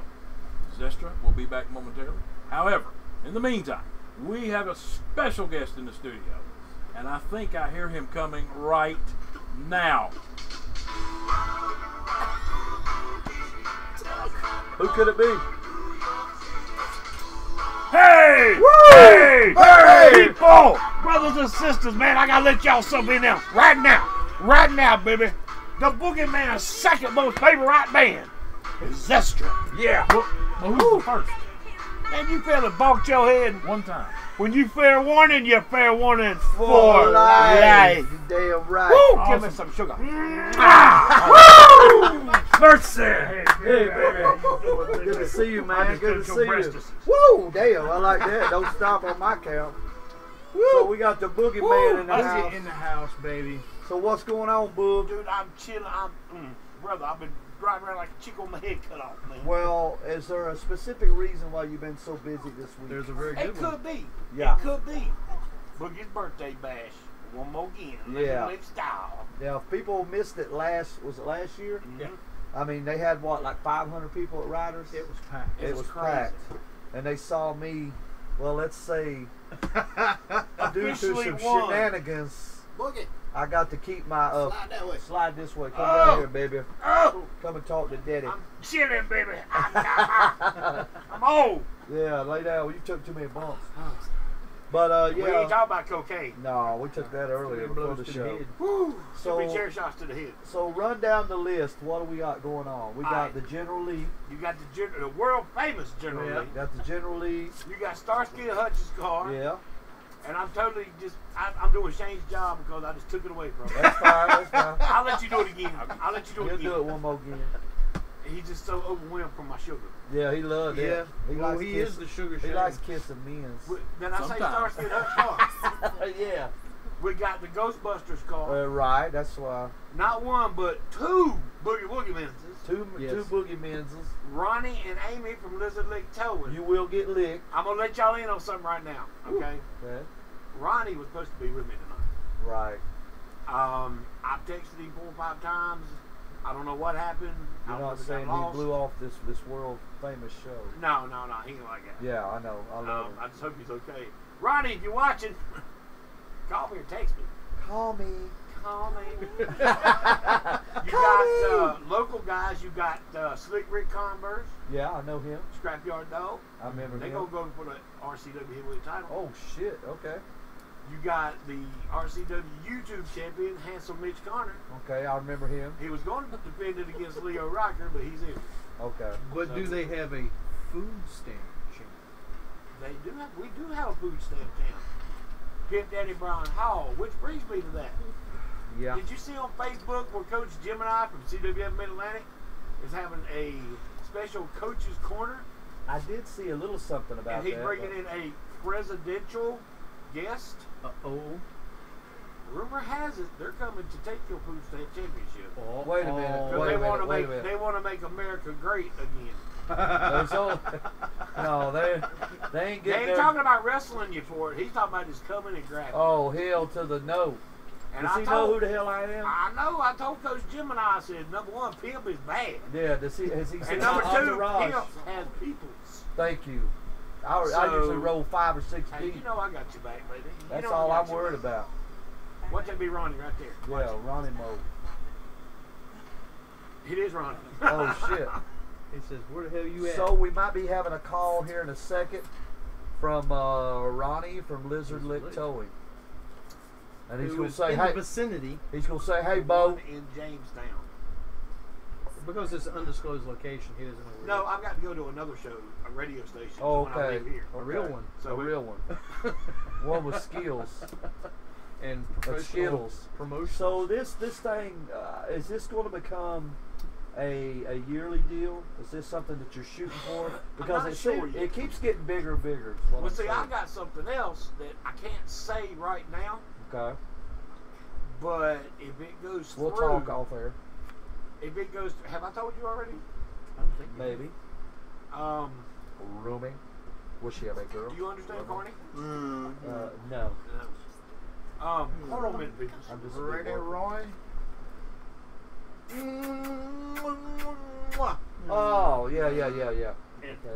Zestrah will be back momentarily. However, in the meantime, we have a special guest in the studio, and I think I hear him coming right now. Who could it be? Hey! Woo! Hey! Hey! People! Brothers and sisters, man, I gotta let y'all something in right now. Right now, baby. The Boogeyman's second most favorite band is Zestrah. Yeah. Well, who's the first? Man, you fella balked your head. One time. When you fair warning, you're fair warning For for life. life. You damn right. Woo! Awesome. Give me some sugar. Woo! Mercy. Hey, baby. Good to see you, I man. just Good to cut see your you. breasts. Woo! Damn, I like that. Don't stop on my count. So we got the Boogeyman in the Let's house. get in the house, baby. So what's going on, Boog? Dude, I'm chilling. Brother, I've been driving around like a chick on my head cut off, man. Well, is there a specific reason why you've been so busy this week? There's a very It good one. could be. Yeah. It could be. Boogie's birthday bash. One more again. Yeah. Live style. Now, if people missed it last year? Yeah. I mean, they had what, like 500 people at Riders? It was packed. It was packed. And they saw me, well, let's say, due to Officially some won. shenanigans, Boogie, I got to keep my, slide that way. slide this way. Come Oh. down here, baby. Oh, Come and talk to Daddy. I'm chilling, baby. I'm old. Yeah, lay down. Well, you took too many bumps. But, We ain't yeah. talking about cocaine. No, we took that earlier It before blows the to show. the head. Woo. So- Too many chair shots to the head. So run down the list. What do we got going on? We got Alright. the General Lee. You got the world famous General Yeah. Lee. Got the General Lee. You got Starsky and Hutch's car. Yeah, And I'm totally I'm doing Shane's job because I just took it away from him. that's fine. That's fine. I'll let you do it again. I'll let you do it He'll again. do it one more again. He's just so overwhelmed from my sugar. Yeah, he loved Yeah. it. He Well, likes he kiss- is the sugar He shaker. likes kissing men's. Then I say Sometimes. Starsky and Hutch's car. Yeah. We got the Ghostbusters car. Right. That's why. Not one, but two Boogie Woogie Menses. Two Yes. boogie men's. Ronnie and Amy from Lizard Lick Towing. You will get licked. I'm going to let y'all in on something right now, okay? Okay. Ronnie was supposed to be with me tonight. Right. I've texted him 4 or 5 times. I don't know what happened. I You're don't know not if it saying got he lost. blew off this world famous show. No, he ain't like that. Yeah, I know. I love him. I just hope he's okay. Ronnie, if you're watching, call me or text me. Call me. Call me. You Call got local guys. You got Slick Rick Converse, Yeah, I know him. Scrapyard Dog. I remember They him. gonna go for the RCW heavyweight title. Oh shit. Okay. You got the RCW YouTube champion, Handsome Mitch Connor. Okay, I remember him. He was going to defend it against Leo Rocker, but he's in. Okay. But do they have a food stand champ? We do have a food stamp town. Pimp Daddy Brown Hall, which brings me to that. Yeah. Did you see on Facebook where Coach Gemini from CWF Mid-Atlantic is having a special coach's corner? I did see a little something about And he's that. bringing in a presidential guest. Uh-oh. Rumor has it they're coming to take your food stamp championship. Oh, Wait a minute. Because Wait they a want minute, to wait a make minute. they want to make America great again. There's only, no, they ain't They getting ain't there. talking about wrestling you for it. He's talking about just coming and grabbing. Oh, hell to the no. and Does I he told, know who the hell I am? I know. I told Coach Gemini. I said, number one, Pimp is bad, Yeah, has he seen and my number two, entourage? Pimp has peoples. Thank you. I So- usually roll 5 or 6 Hey, deep. you know I got your back, baby. You That's know I all got I'm your worried back. about. Watch that be Ronnie right there. Yeah, Ronnie Mo. It is Ronnie. Oh, shit. He says, where the hell you at? So we might be having a call here in a second from Ronnie from Lizard Lick Towing. And he's Who going to is say, in hey, the vicinity, he's going to say, hey, Bo. in Jamestown. because it's an undisclosed location, he doesn't know where No, it is. I've got to go to another show, a radio station. Oh, when I okay. leave here. A real one. So a we- real one. One with skills. And But professional Skittles. promotion. So this thing, is this going to become a yearly deal? Is this something that you're shooting for? Because not it sure seems, yet. it keeps getting bigger and bigger. is what Well, I'm see, I saying. got something else that I can't say right now, Okay, but if it goes we'll through, talk off air. if it goes, have I told you already? I don't think Maybe. Rooming. Will she have a girl? Do you understand, Carney? No. No. Hold on a minute, people. I'm just a Ready, big worker. Roy? Oh, yeah.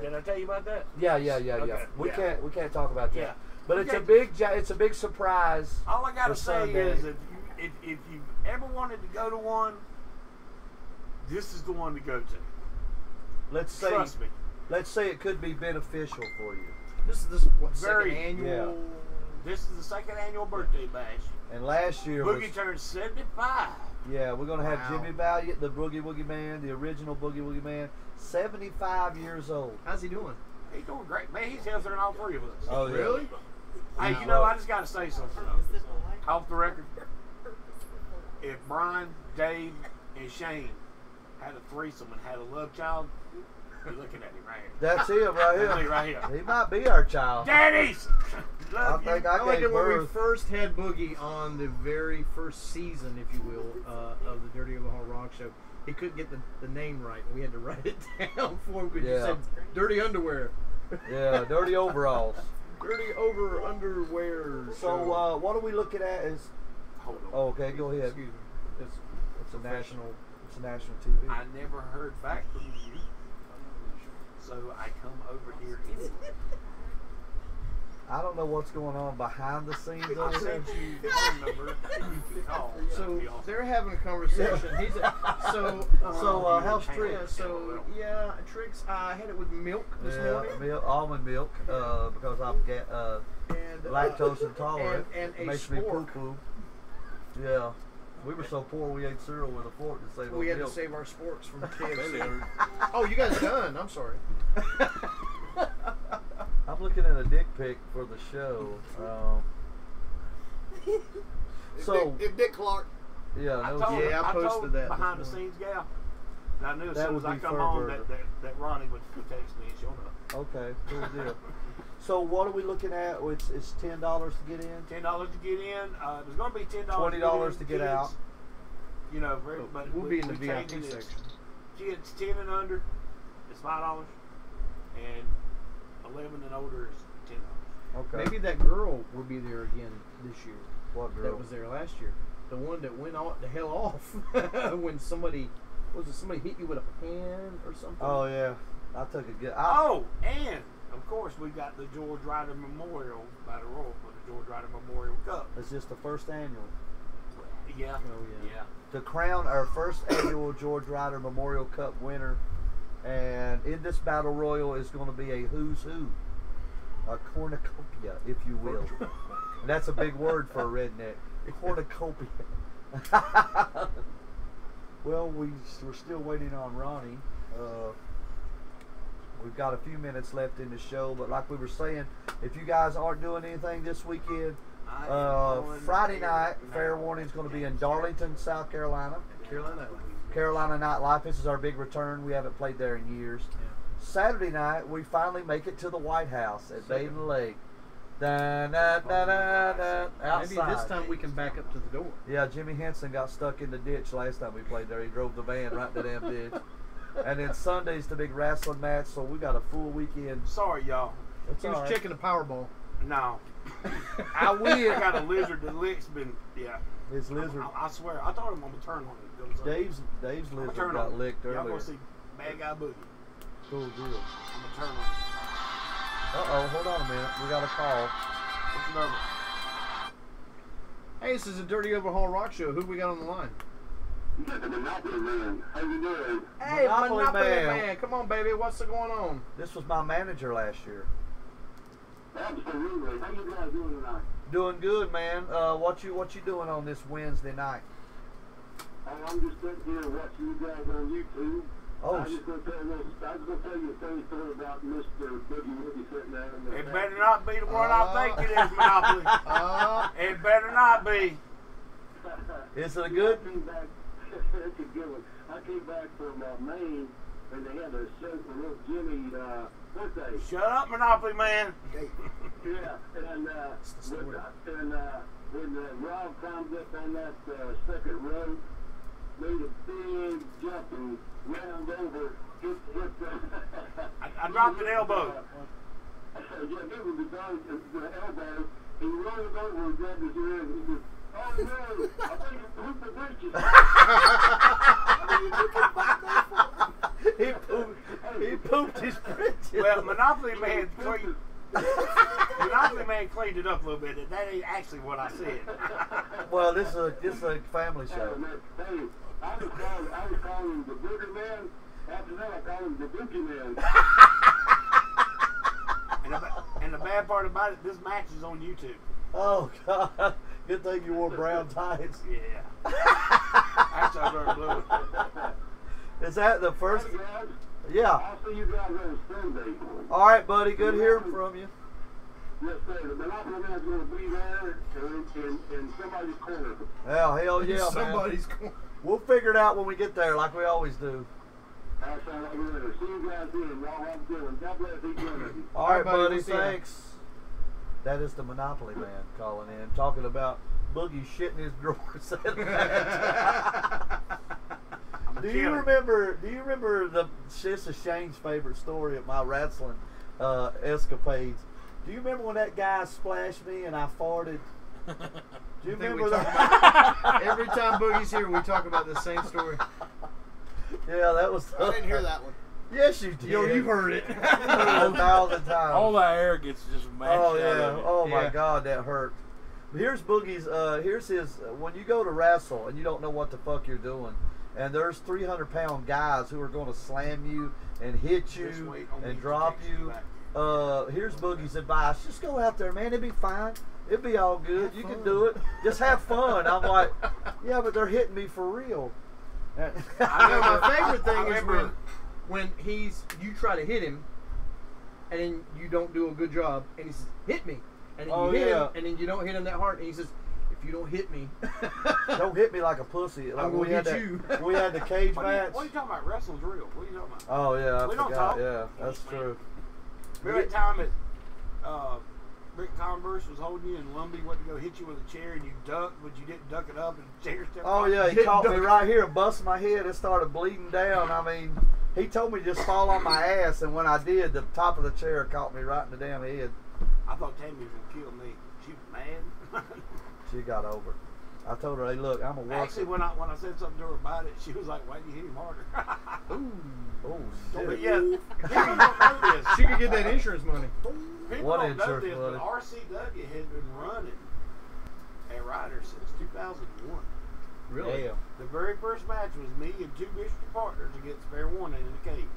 Did I tell you about that? Yeah. Okay, We yeah. can't talk about that. Yeah. But it's a big surprise. All I gotta for say Sunday. is, if you ever wanted to go to one, this is the one to go to. Let's say Trust me. Let's say it could be beneficial for you. This is what, Very- second annual. This is the second annual birthday bash. And last year was, Boogie turned 75. yeah, we're gonna have Wow. Jimmy Valiant, the Boogie Woogie Man, the original Boogie Woogie Man, 75 years old. How's he doing? He's doing great, man. He's healthier than all three of us. Oh yeah. Really? Hey, you know, I just gotta say something. Off the record, if Brian, Dave, and Shane had a threesome and had a love child, you're looking at him right here. That's him right That's me here. right here. He might be our child. Daddies! I Love think you. I I like gave it when we birth. first had Boogie on the very first season, if you will, of the Dirty Overhaul Rock Show. He couldn't get the name right. We had to write it down for him because you Yeah. said dirty underwear. Yeah, dirty overalls. Dirty over underwear. So what are we looking at? Is Hold on. oh, okay, go ahead. Excuse me. It's a national TV. I never heard back from you, so I come over here anyway. I don't know what's going on behind the scenes I over there. sent you the phone number that you can call. So That'd be awesome. they're having a conversation. He's how's Trix? So yeah, Trix. I had it with milk this morning. milk, almond milk, because I'm And lactose intolerant. and a Makes me poo spork. poo. Yeah. We were so poor we ate cereal with a fork to save We had milk. to save our sporks from KFC. Oh, you guys done? I'm sorry. I'm looking at a dick pic for the show. So If Dick Clark. yeah, I no, told, Yeah, I I told posted that behind the this scenes gal. And I knew as That soon as would I be come fur on burger. that Ronnie would text me and she'll know. okay, cool deal. So what are we looking at? It's $10 to get in. $10 to get in. There's going to be $10 $20 to get kids, out. You know, very, but We'll be in the we VIP changed it. section. Kids 10 and under, it's $5, and 11 and older is $10. Okay. Maybe that girl will be there again this year. What girl? That was there last year. The one that went the hell off when somebody hit you with a pen or something. Oh yeah, I took a good. Oh, and of course we got the George Ryder Memorial Battle Royal for the George Ryder Memorial Cup. It's just the first annual. Yeah. Oh, yeah. To crown our first annual George Ryder Memorial Cup winner, and in this battle royal is going to be a who's who, a cornucopia, if you will. And that's a big word for a redneck. Cornucopia. Well, we're still waiting on Ronnie. We've got a few minutes left in the show, but like we were saying, if you guys aren't doing anything this weekend, Friday night, fair warning is going to be in Darlington, South Carolina. Carolina Nightlife. This is our big return. We haven't played there in years. Saturday night, we finally make it to the White House at Baden Lake. Outside. Maybe this time we can back up to the door. Yeah, Jimmy Henson got stuck in the ditch last time we played there. He drove the van right to the damn ditch. And then Sunday's the big wrestling match, so we got a full weekend. Sorry, y'all. It's He was all right. checking the Powerball. No. I will. I got a lizard. The lick's been, yeah. His lizard. I swear. I told him I'm going to turn on it. Dave's I'm lizard turn got on it. licked Y'all earlier. going to see Bad Guy Boogie. Cool deal. I'm going to turn on it. Uh-oh, hold on a minute. We got a call. What's the number? Hey, this is a Dirty Overhaul Rock Show. Who we got on the line? Monopoly Man, how you doing? Hey, Monopoly Man. Man. Come on, baby. What's going on? This was my manager last year. Absolutely. How you guys doing tonight? Doing good, man. What you doing on this Wednesday night? I'm just sitting here watching you guys on YouTube. Oh, I was just gonna tell you a funny story about Mr. Boogie Woogie sitting there. In the It back. better not be the one I think it is, Monopoly. It better not be. is it a good? I came back, it's a good one. I came back from Maine, and they had a show for little Jimmy birthday. Shut up, Monopoly Man. Yeah, and when Rob climbed up on that second row, made a big jump and round over, hit I dropped an elbow. yeah, give him the elbow. He rolled over and grabbed his ear and he said, "Oh no, I think it's the britches." He pooped his britches. Well, Monopoly Man cleaned it up a little bit. That ain't actually what I said. Well, this is a family show. Hey, I was calling him the Booger Man. After that, I called him the Dookie Man. And the bad part about it, this match is on YouTube. Oh God! Good thing you wore brown tights. Yeah. Actually, I wear blue. Is that the first? Hey, guys, Yeah. I'll see you guys on Sunday. All right, buddy. Good hearing from you. Yes, sir. The Monopoly Man's going to be there in somebody's corner. Hell yeah, man. Somebody's going. We'll figure it out when we get there, like we always do. That sounds like we're there. See you guys then. Y'all have a good one. God bless each one of you. All right, buddy, buddy. we'll see ya. Thanks. That is the Monopoly Man calling in, talking about Boogie shitting his drawers. Do you remember this is Shane's favorite story of my wrestling escapades? Do you remember when that guy splashed me and I farted? Do you remember that? Every time Boogie's here, we talk about the same story. Yeah, that was. I didn't hear that one. Yes, you did. Yo, you've heard it. 1,000 times. All that air gets just mashed Oh out yeah. of it. Oh my Yeah. God, that hurt. Here's Boogie's. Here's his. When you go to wrestle and you don't know what the fuck you're doing, and there's 300-pound guys who are going to slam you and hit Just you wait on me and to drop text you. back. Here's Boogie's advice: just go out there, man. It'll be fine. It'll be all good. You can do it. Just have fun. I'm like, yeah, but they're hitting me for real. I know my favorite thing I is remember- when you try to hit him, and then you don't do a good job, and he says, "Hit me," and then Oh, you hit yeah. him, and then you don't hit him that hard, and he says, "If you don't hit me, Don't hit me like a pussy. Like I'm we gonna had get that, you." we had the cage What match. are you talking about? Wrestling's real. What are you talking about? Oh yeah, I We don't forgot. talk. Yeah, that's true. Remember that time that Rick Converse was holding you and Lumbee went to go hit you with a chair and you ducked, but you didn't duck it up and the chair stepped Oh on yeah, you? he caught me right here and busted my head. It started bleeding down. I mean, he told me to just fall on my ass, and when I did, the top of the chair caught me right in the damn head. I thought Tammy was going to kill me. She was mad. She got over it. I told her, hey, look, I'm a worker. Actually, when I said something to her about it, she was like, why did you hit him harder? Oh, But shit. yeah, people don't know this. she could get that insurance money." People What don't know insurance this, money? but RCW has been running at Ryder since 2001. Really? Damn. The very first match was me and two mystery partners against Fair Warning in the cage.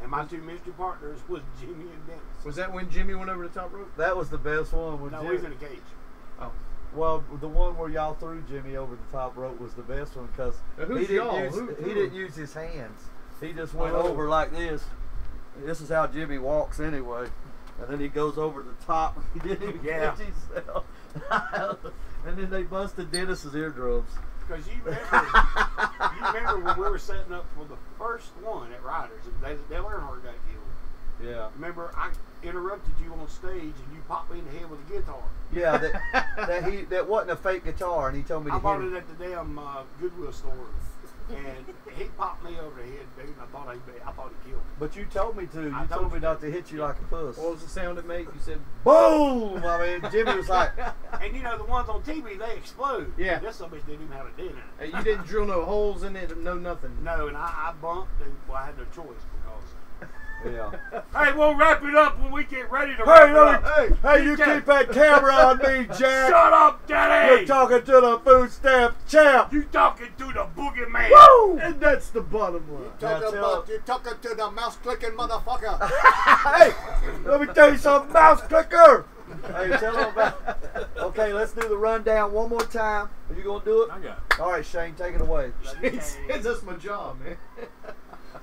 And my two mystery partners was Jimmy and Dennis. Was that when Jimmy went over the top rope? That was the best one. With No, Jimmy. he's in a cage. Oh. Well, the one where y'all threw Jimmy over the top rope was the best one because Now, who's he didn't y'all? use Who- he didn't use his hands. He just went Oh. over like this. This is how Jimmy walks anyway. And then he goes over the top. He didn't even Yeah. catch himself. And then they busted Dennis's eardrums. Because you remember when we were setting up for the first one at Riders, and Dale Earnhardt got killed. Yeah. Remember, I interrupted you on stage and you popped me in the head with a guitar. Yeah, that wasn't a fake guitar, and he told me to I bought hit it him. at the damn Goodwill store, and he popped me over the head, dude. And I thought he killed me. But you told me to. You I told told me you. not to hit you like a puss. What was the sound it made? You said, Boom! I mean, Jimmy was like, And you know the ones on TV, they explode. Yeah. This bitch didn't even have a dent in it. "Hey, you didn't drill no holes in it, no nothing." No, and I bumped, and well, I had no choice because. yeah. Hey, we'll wrap it up when we get ready to Hey, wrap it up. hey, you keep that camera on me, Jack. Shut up, Daddy! You're talking to the food stamp champ. You talking to the boogeyman? Woo! And that's the bottom line. You're talking to the mouse clicking motherfucker. Hey, let me tell you something, mouse clicker. Hey, tell them about. Okay, let's do the rundown one more time. Are you gonna do it? I got it. All right, Shane, take it away. He says that's my job, man.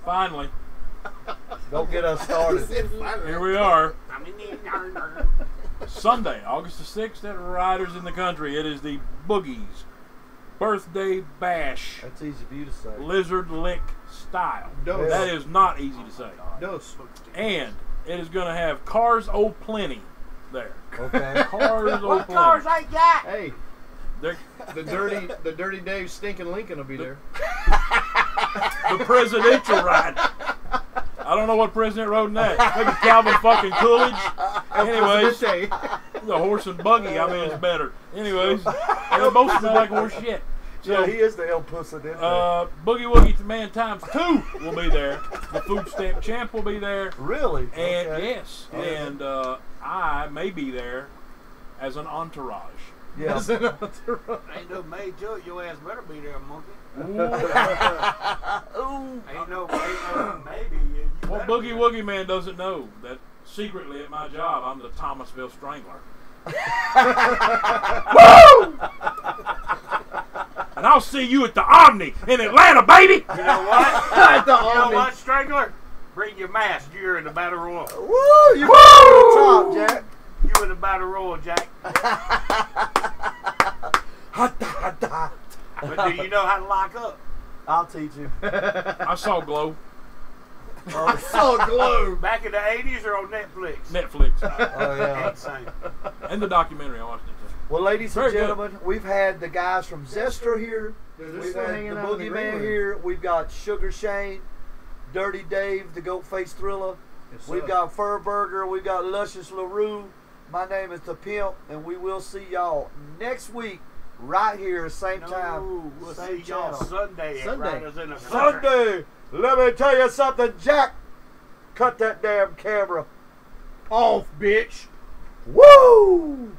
Finally, Don't get us started. here we are. I mean, Sunday, August the 6th at Riders in the Country. It is the Boogie's Birthday Bash. That's easy for you to say. Lizard Lick style. Dos. That is not easy to say. Dos. And it is going to have Cars O' Plenty there. Okay. Cars O' what cars Plenty. I got? Hey, They're- the dirty Dave stinking Lincoln will be there. the presidential ride. I don't know what president rode in that. Maybe Calvin fucking Coolidge. Anyways, Presidente. the horse and buggy. I mean, it's better. Anyways, they both smell like horse shit. Yeah, he is the El Pussy. Boogie Woogie Man times 2 will be there. The Food Stamp Champ will be there. Really? And Okay. yes, and I may be there as an entourage. Yeah. Ain't no maid to it. Your ass better be there, monkey. Ooh. Ain't no maybe. You Well, better Boogie be there. Woogie Man doesn't know that secretly at my job, I'm the Thomasville Strangler. Woo! And I'll see you at the Omni in Atlanta, baby. You know what? At the You know Omni. what, Strangler? Bring your mask. You're in the battle royal. Woo! You got to the top, Jack. You in the battle royal, Jack. But do you know how to lock up? I'll teach you. I saw Glow. I saw Glow. Back in the 80s or on Netflix? Netflix. Oh, yeah. Insane. And the documentary, I watched it too. Well, ladies Very and good. gentlemen, we've had the guys from Zestrah here. Dude, they're We've still had hanging the out in the Boogeyman green room. here. We've got Sugar Shane, Dirty Dave, the Goat Face Thriller. Yes, We've sir. got Fur Burger. We've got Luscious LaRue. My name is The Pimp, and we will see y'all next week right here, same time. No, we'll same see y'all channel. Sunday at Sunday. Riders in the Country. Sunday. Let me tell you something, Jack. Cut that damn camera. Off, bitch. Woo!